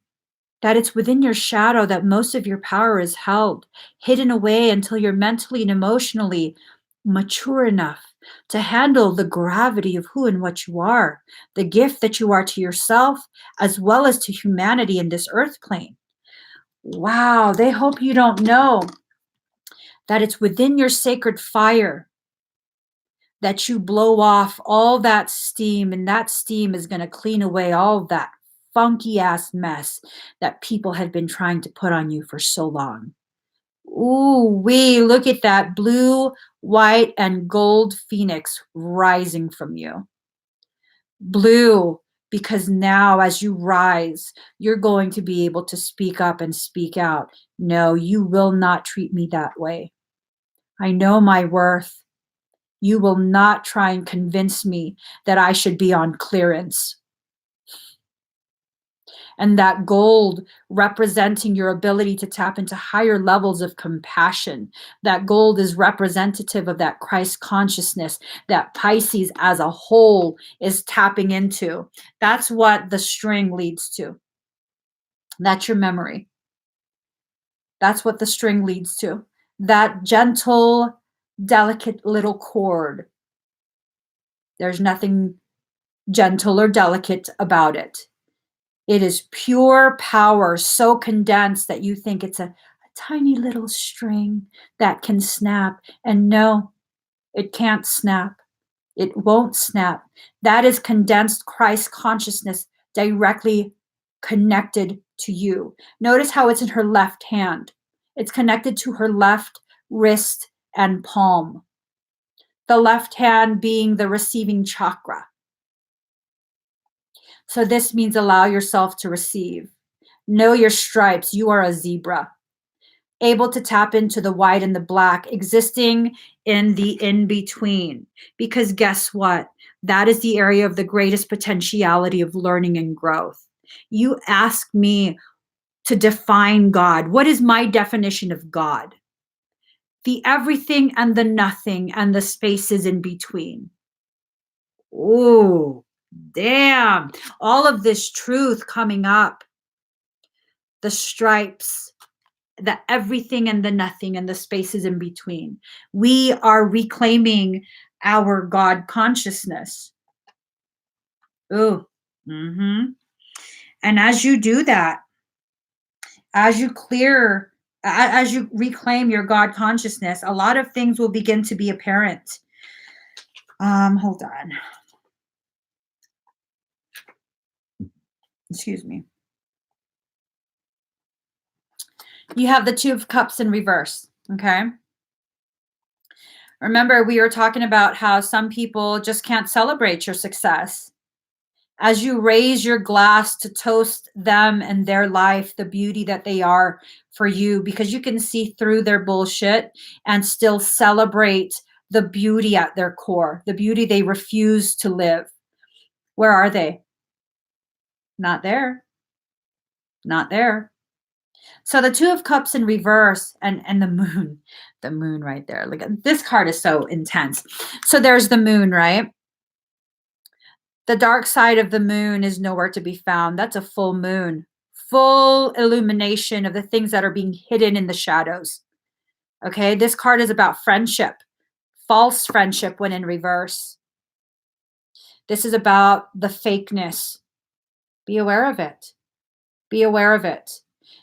that it's within your shadow that most of your power is held, hidden away until you're mentally and emotionally mature enough to handle the gravity of who and what you are, the gift that you are to yourself, as well as to humanity in this earth plane. Wow, they hope you don't know that it's within your sacred fire that you blow off all that steam, and that steam is going to clean away all that funky ass mess that people have been trying to put on you for so long. Ooh, look at that blue, white, and gold phoenix rising from you. Blue, because now as you rise, you're going to be able to speak up and speak out. No, you will not treat me that way. I know my worth. You will not try and convince me that I should be on clearance. And that gold representing your ability to tap into higher levels of compassion. That gold is representative of that Christ consciousness that Pisces as a whole is tapping into. That's what the string leads to. That's your memory. That's what the string leads to. That gentle, delicate little chord. There's nothing gentle or delicate about it. It is pure power, so condensed that you think it's a tiny little string that can snap. And no, it can't snap. It won't snap. That is condensed Christ consciousness directly connected to you. Notice how it's in her left hand. It's connected to her left wrist and palm. The left hand being the receiving chakra. So this means allow yourself to receive. Know your stripes. You are a zebra. Able to tap into the white and the black, existing in the in-between. Because guess what? That is the area of the greatest potentiality of learning and growth. You ask me to define God. What is my definition of God? The everything and the nothing and the spaces in between. Oh, damn. All of this truth coming up. The stripes, the everything and the nothing and the spaces in between. We are reclaiming our God consciousness. Ooh. Mm-hmm. And as you do that, as you reclaim your God consciousness, a lot of things will begin to be apparent. Hold on. Excuse me. You have the Two of Cups in reverse, okay? Remember, we were talking about how some people just can't celebrate your success. As you raise your glass to toast them and their life, the beauty that they are for you, because you can see through their bullshit and still celebrate the beauty at their core, the beauty they refuse to live. Where are they? Not there. Not there. So the Two of Cups in reverse and the moon right there. Look at this card is so intense. So there's the moon, right? The dark side of the moon is nowhere to be found. That's a full moon, full illumination of the things that are being hidden in the shadows. Okay, this card is about friendship, false friendship when in reverse. This is about the fakeness. Be aware of it. Be aware of it.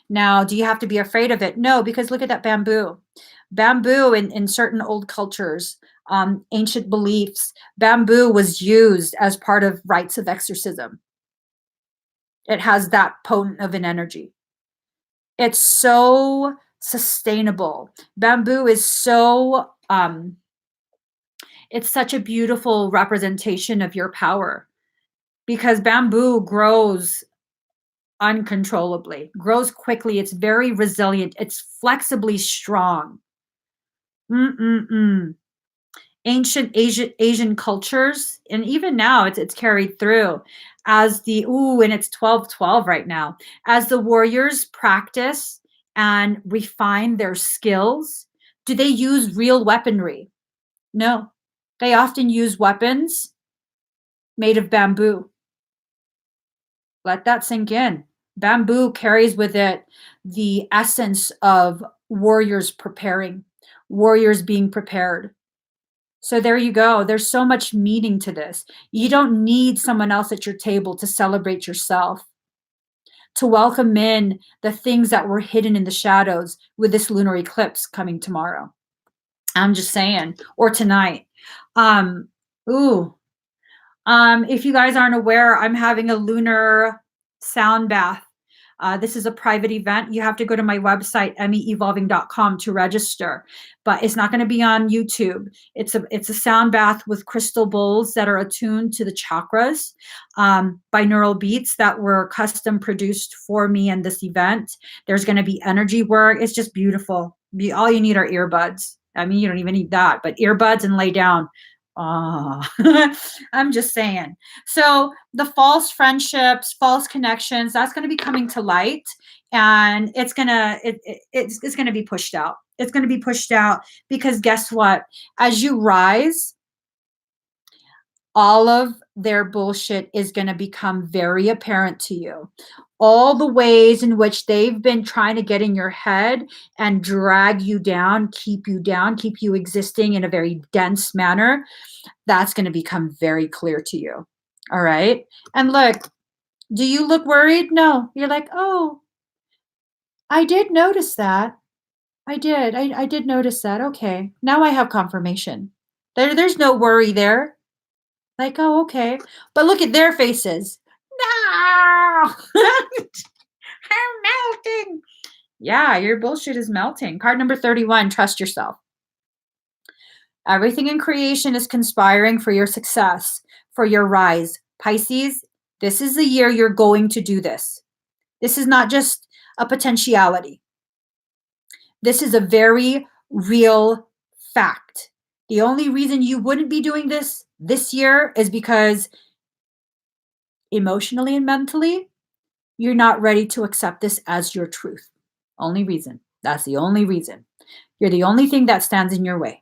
Now, do you have to be afraid of it? No, because look at that bamboo. Bamboo in certain old cultures, ancient beliefs, bamboo was used as part of rites of exorcism. It has that potent of an energy. It's so sustainable. Bamboo is so, it's such a beautiful representation of your power because bamboo grows uncontrollably, grows quickly. It's very resilient. It's flexibly strong. Ancient Asian cultures, and even now it's carried through as and it's 12/12 right now. As the warriors practice and refine their skills, do they use real weaponry? No. They often use weapons made of bamboo. Let that sink in. Bamboo carries with it the essence of warriors preparing, warriors being prepared. So there you go. There's so much meaning to this. You don't need someone else at your table to celebrate yourself, to welcome in the things that were hidden in the shadows with this lunar eclipse coming tomorrow. I'm just saying, or tonight. If you guys aren't aware, I'm having a lunar sound bath. This is a private event. You have to go to my website, emmieevolving.com, to register, but it's not going to be on YouTube. It's a sound bath with crystal bowls that are attuned to the chakras, binaural beats that were custom produced for me in this event. There's going to be energy work. It's just beautiful. All you need are earbuds. I mean, you don't even need that, but earbuds and lay down. Oh, I'm just saying. So the false friendships, false connections, that's going to be coming to light, and it's going to be pushed out. It's going to be pushed out because guess what? As you rise, all of their bullshit is going to become very apparent to you. All the ways in which they've been trying to get in your head and drag you down, keep you existing in a very dense manner, that's going to become very clear to you. All right. And look, do you look worried? No. You're like, oh, I did notice that. I did notice that. Okay. Now I have confirmation. There's no worry there. Like, oh, okay. But look at their faces. No! I'm melting. Yeah, your bullshit is melting. Card number 31, trust yourself. Everything in creation is conspiring for your success, for your rise. Pisces, this is the year you're going to do this. This is not just a potentiality. This is a very real fact. The only reason you wouldn't be doing this this year is because emotionally and mentally, you're not ready to accept this as your truth. Only reason. That's the only reason. You're the only thing that stands in your way.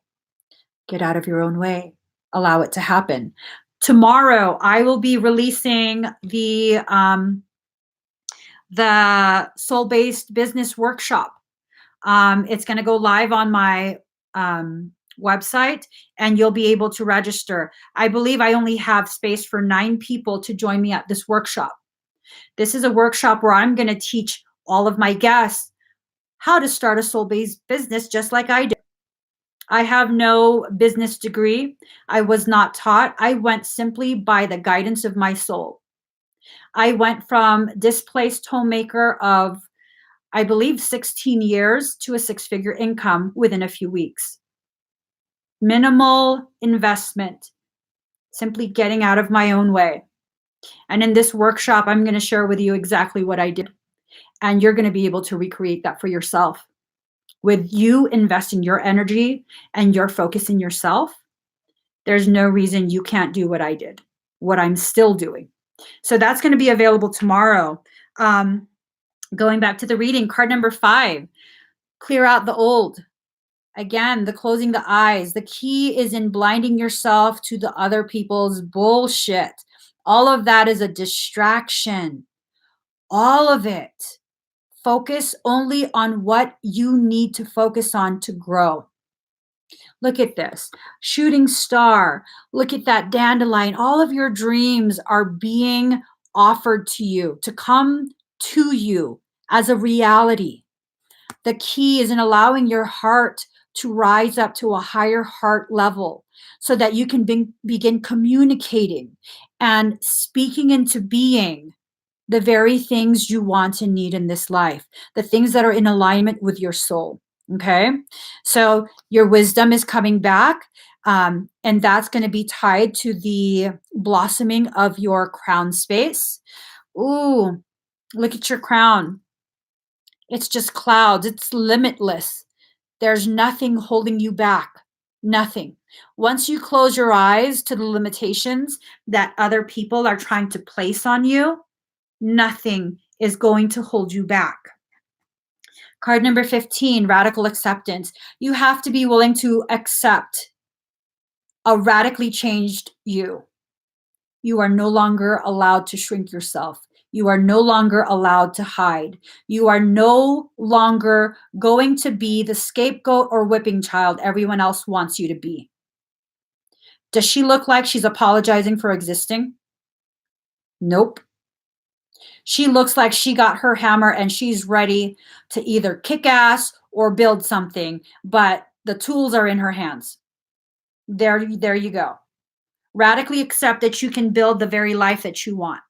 Get out of your own way. Allow it to happen. Tomorrow, I will be releasing the soul-based business workshop. It's going to go live on my website, and you'll be able to register. I believe I only have space for 9 people to join me at this workshop. This is a workshop where I'm going to teach all of my guests how to start a soul-based business just like I did. I have no business degree. I was not taught. I went simply by the guidance of my soul. I went from displaced homemaker of, I believe, 16 years to a 6-figure income within a few weeks. Minimal investment, simply getting out of my own way. And in this workshop, I'm going to share with you exactly what I did. And you're going to be able to recreate that for yourself. With you investing your energy and your focus in yourself, there's no reason you can't do what I did, what I'm still doing. So that's going to be available tomorrow. Going back to the reading, card number 5, clear out the old. Again, the closing the eyes. The key is in blinding yourself to the other people's bullshit. All of that is a distraction. All of it. Focus only on what you need to focus on to grow. Look at this. Shooting star. Look at that dandelion. All of your dreams are being offered to you, to come to you as a reality. The key is in allowing your heart to rise up to a higher heart level so that you can begin communicating and speaking into being the very things you want and need in this life, the things that are in alignment with your soul. Okay. So your wisdom is coming back. And that's going to be tied to the blossoming of your crown space. Ooh, look at your crown. It's just clouds. It's limitless. There's nothing holding you back. Nothing. Once you close your eyes to the limitations that other people are trying to place on you, nothing is going to hold you back. Card number 15, radical acceptance. You have to be willing to accept a radically changed you. You are no longer allowed to shrink yourself. You are no longer allowed to hide. You are no longer going to be the scapegoat or whipping child everyone else wants you to be. Does she look like she's apologizing for existing? Nope. She looks like she got her hammer and she's ready to either kick ass or build something, but the tools are in her hands. There you go. Radically accept that you can build the very life that you want.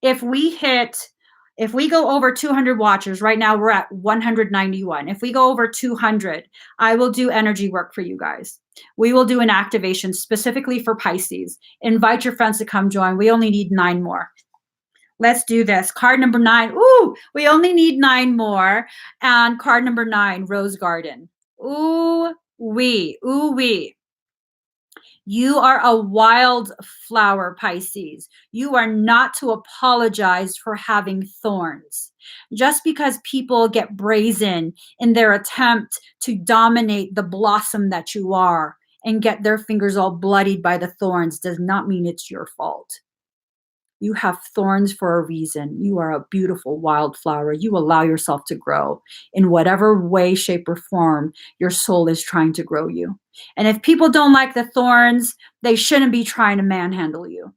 If we go over 200 watchers, right now we're at 191. If we go over 200, I will do energy work for you guys. We will do an activation specifically for Pisces. Invite your friends to come join. We only need 9 more. Let's do this. Card number 9. Ooh, we only need 9 more. And card number 9, Rose Garden. Ooh, wee. Ooh, wee. You are a wildflower, Pisces. You are not to apologize for having thorns. Just because people get brazen in their attempt to dominate the blossom that you are and get their fingers all bloodied by the thorns does not mean it's your fault. You have thorns for a reason. You are a beautiful wildflower. You allow yourself to grow in whatever way, shape, or form your soul is trying to grow you. And if people don't like the thorns, they shouldn't be trying to manhandle you.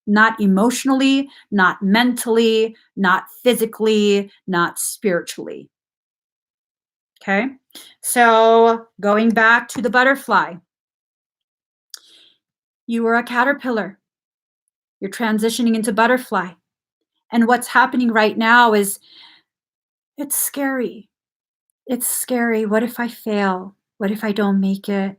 Not emotionally, not mentally, not physically, not spiritually. Okay? So going back to the butterfly. You were a caterpillar. You're transitioning into butterfly. And what's happening right now is it's scary. It's scary. What if I fail? What if I don't make it?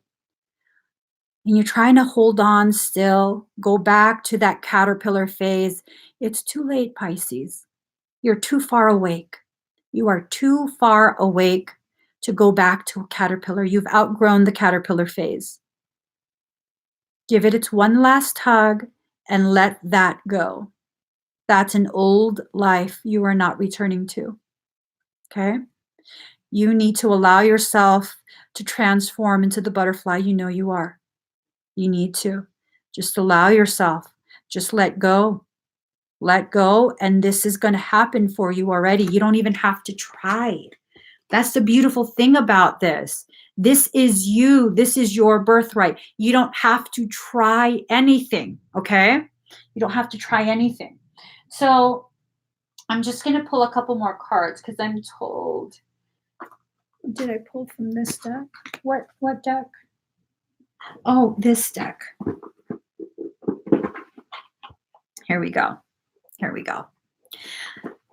And you're trying to hold on still, go back to that caterpillar phase. It's too late, Pisces. You're too far awake. You are too far awake to go back to a caterpillar. You've outgrown the caterpillar phase. Give it its one last hug and let that go. That's an old life you are not returning to. Okay? You need to allow yourself to transform into the butterfly you know you are. You need to. Just allow yourself. Just let go. Let go. And this is going to happen for you already. You don't even have to try. That's the beautiful thing about this. This is you. This is your birthright. You don't have to try anything. Okay? You don't have to try anything. So I'm just going to pull a couple more cards because I'm told. Did I pull from this deck? What deck? Oh, this deck. Here we go. Here we go.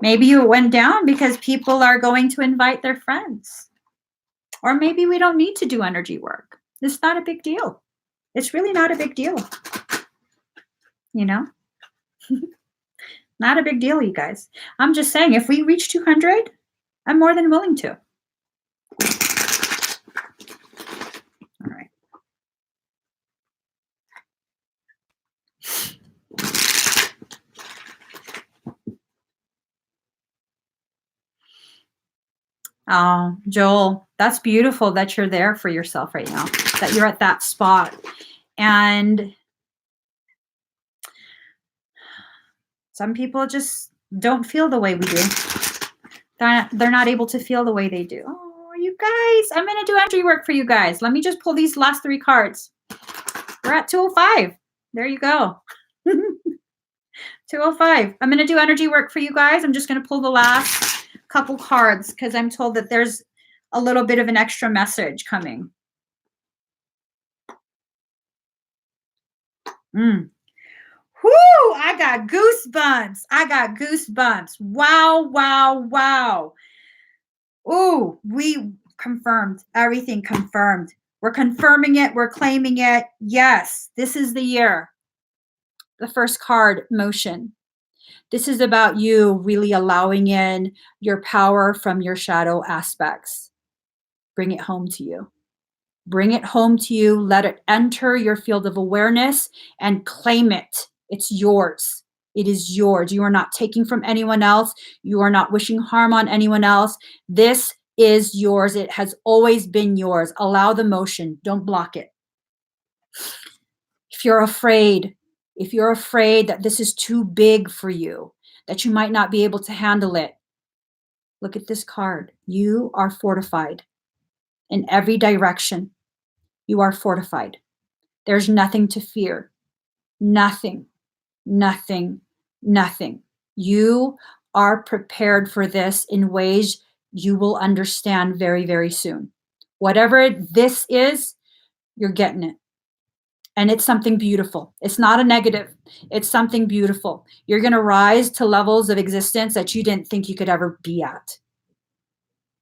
Maybe you went down because people are going to invite their friends. Or maybe we don't need to do energy work. It's not a big deal. It's really not a big deal. You know? Not a big deal, you guys. I'm just saying, if we reach 200, I'm more than willing to. All right. Oh, Joel, that's beautiful that you're there for yourself right now, that you're at that spot. And some people just don't feel the way we do. They're not able to feel the way they do. Oh, you guys, I'm going to do energy work for you guys. Let me just pull these last 3 cards. We're at 205. There you go. 205. I'm going to do energy work for you guys. I'm just going to pull the last couple cards because I'm told that there's a little bit of an extra message coming. Whoo! I got goosebumps. I got goosebumps. Wow, wow, wow. Ooh, we confirmed. Everything confirmed. We're confirming it. We're claiming it. Yes, this is the year. The first card, motion. This is about you really allowing in your power from your shadow aspects. Bring it home to you. Bring it home to you. Let it enter your field of awareness and claim it. It's yours. It is yours. You are not taking from anyone else. You are not wishing harm on anyone else. This is yours. It has always been yours. Allow the motion. Don't block it. If you're afraid that this is too big for you, that you might not be able to handle it, look at this card. You are fortified in every direction. You are fortified. There's nothing to fear. Nothing, nothing, nothing. You are prepared for this in ways you will understand very, very soon. Whatever this is, you're getting it. And it's something beautiful. It's not a negative. It's something beautiful. You're going to rise to levels of existence that you didn't think you could ever be at.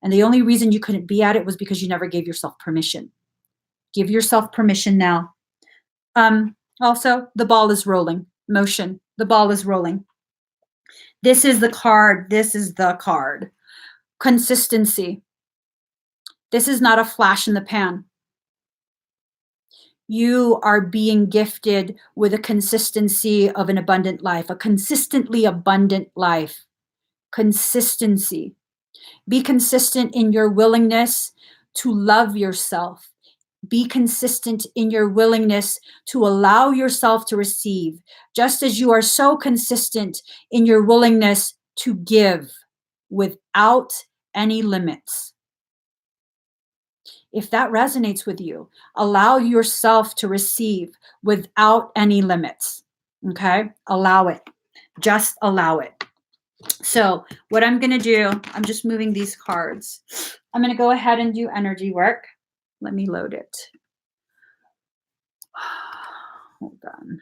And the only reason you couldn't be at it was because you never gave yourself permission. Give yourself permission now. Also, the ball is rolling. Motion. The ball is rolling. This is the card. This is the card. Consistency. This is not a flash in the pan. You are being gifted with a consistency of an abundant life, a consistently abundant life. Consistency. Be consistent in your willingness to love yourself. Be consistent in your willingness to allow yourself to receive, just as you are so consistent in your willingness to give without any limits. If that resonates with you, allow yourself to receive without any limits. Okay? Allow it. Just allow it. So what I'm going to do, I'm just moving these cards. I'm going to go ahead and do energy work. Let me load it. Hold on.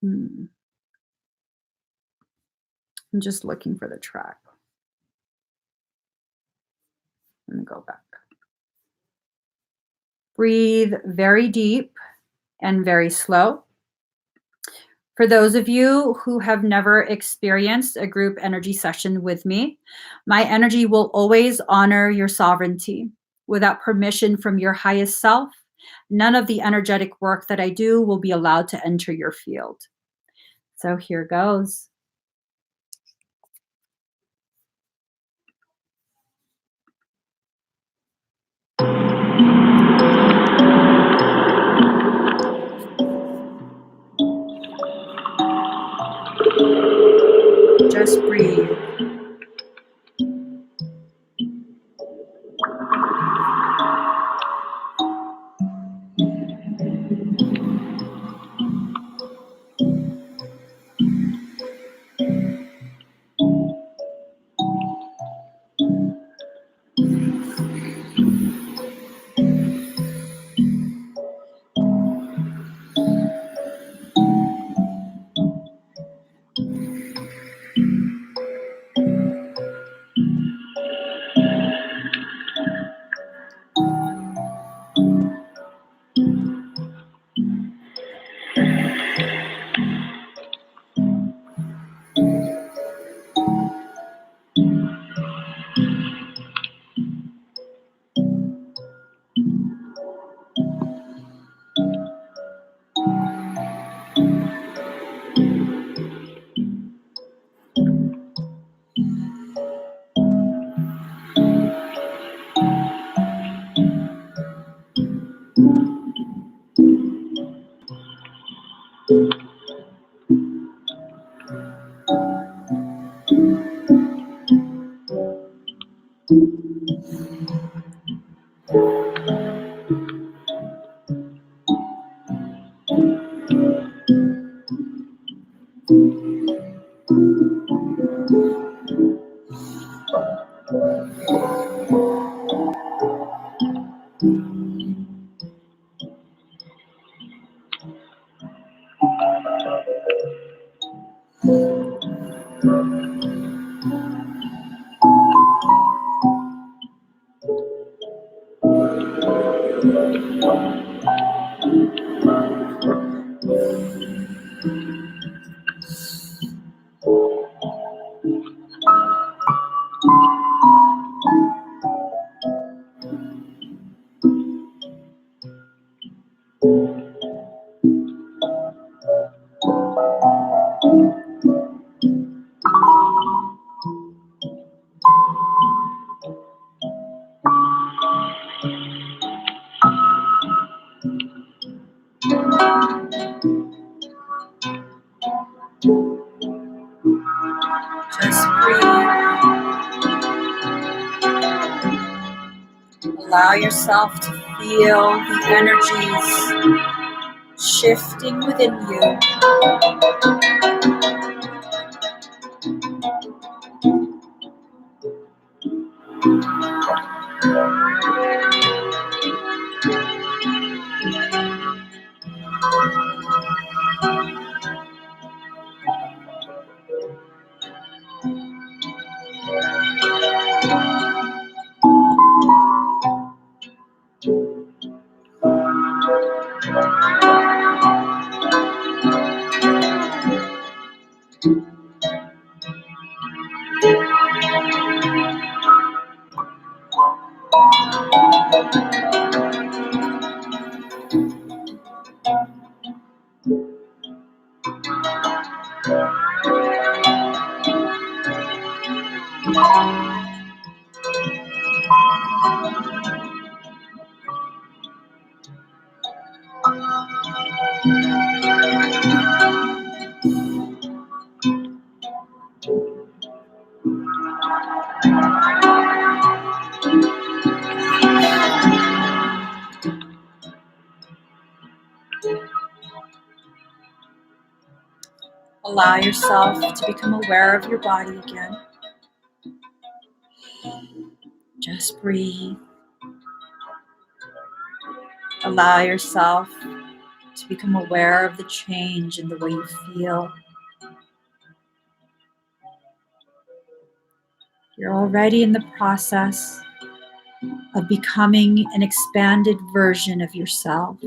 I'm just looking for the track. Let me go back. Breathe very deep and very slow. For those of you who have never experienced a group energy session with me, my energy will always honor your sovereignty. Without permission from your highest self, None of the energetic work that I do will be allowed to enter your field. So here goes. Just breathe. Just breathe. Allow yourself to feel the energies shifting within you. Allow yourself to become aware of your body again. Just breathe. Allow yourself to become aware of the change in the way you feel. You're already in the process of becoming an expanded version of yourself.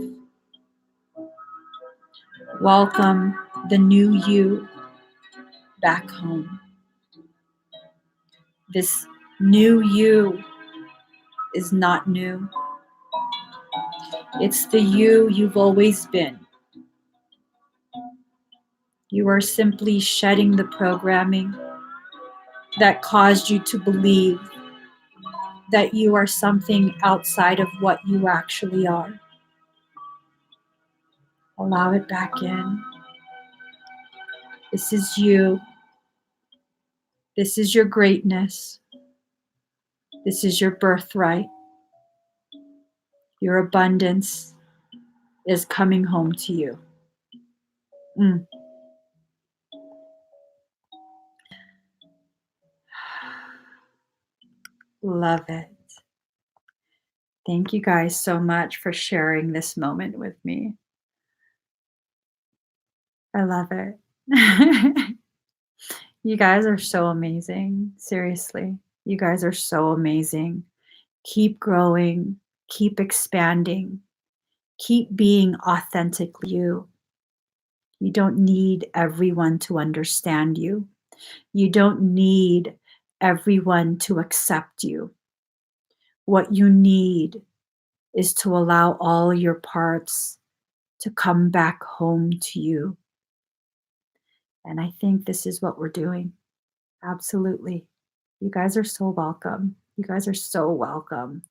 Welcome the new you back home. This new you is not new. It's the you you've always been. You are simply shedding the programming that caused you to believe that you are something outside of what you actually are. Allow it back in. This is you. This is your greatness. This is your birthright. Your abundance is coming home to you. Love it. Thank you guys so much for sharing this moment with me. I love it. You guys are so amazing. Seriously. You guys are so amazing. Keep growing, keep expanding, keep being authentically you. You don't need everyone to understand you. You don't need everyone to accept you. What you need is to allow all your parts to come back home to you. And I think this is what we're doing. Absolutely. You guys are so welcome. You guys are so welcome.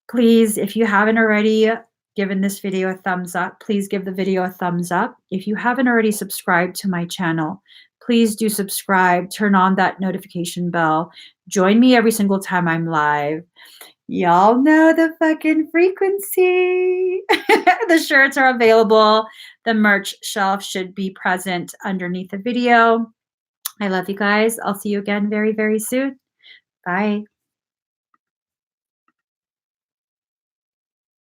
Please, if you haven't already given this video a thumbs up, please give the video a thumbs up. If you haven't already subscribed to my channel, please do subscribe, turn on that notification bell. Join me every single time I'm live. Y'all know the fucking frequency. The shirts are available. The merch shelf should be present underneath the video. I love you guys. I'll see you again very, very soon. Bye.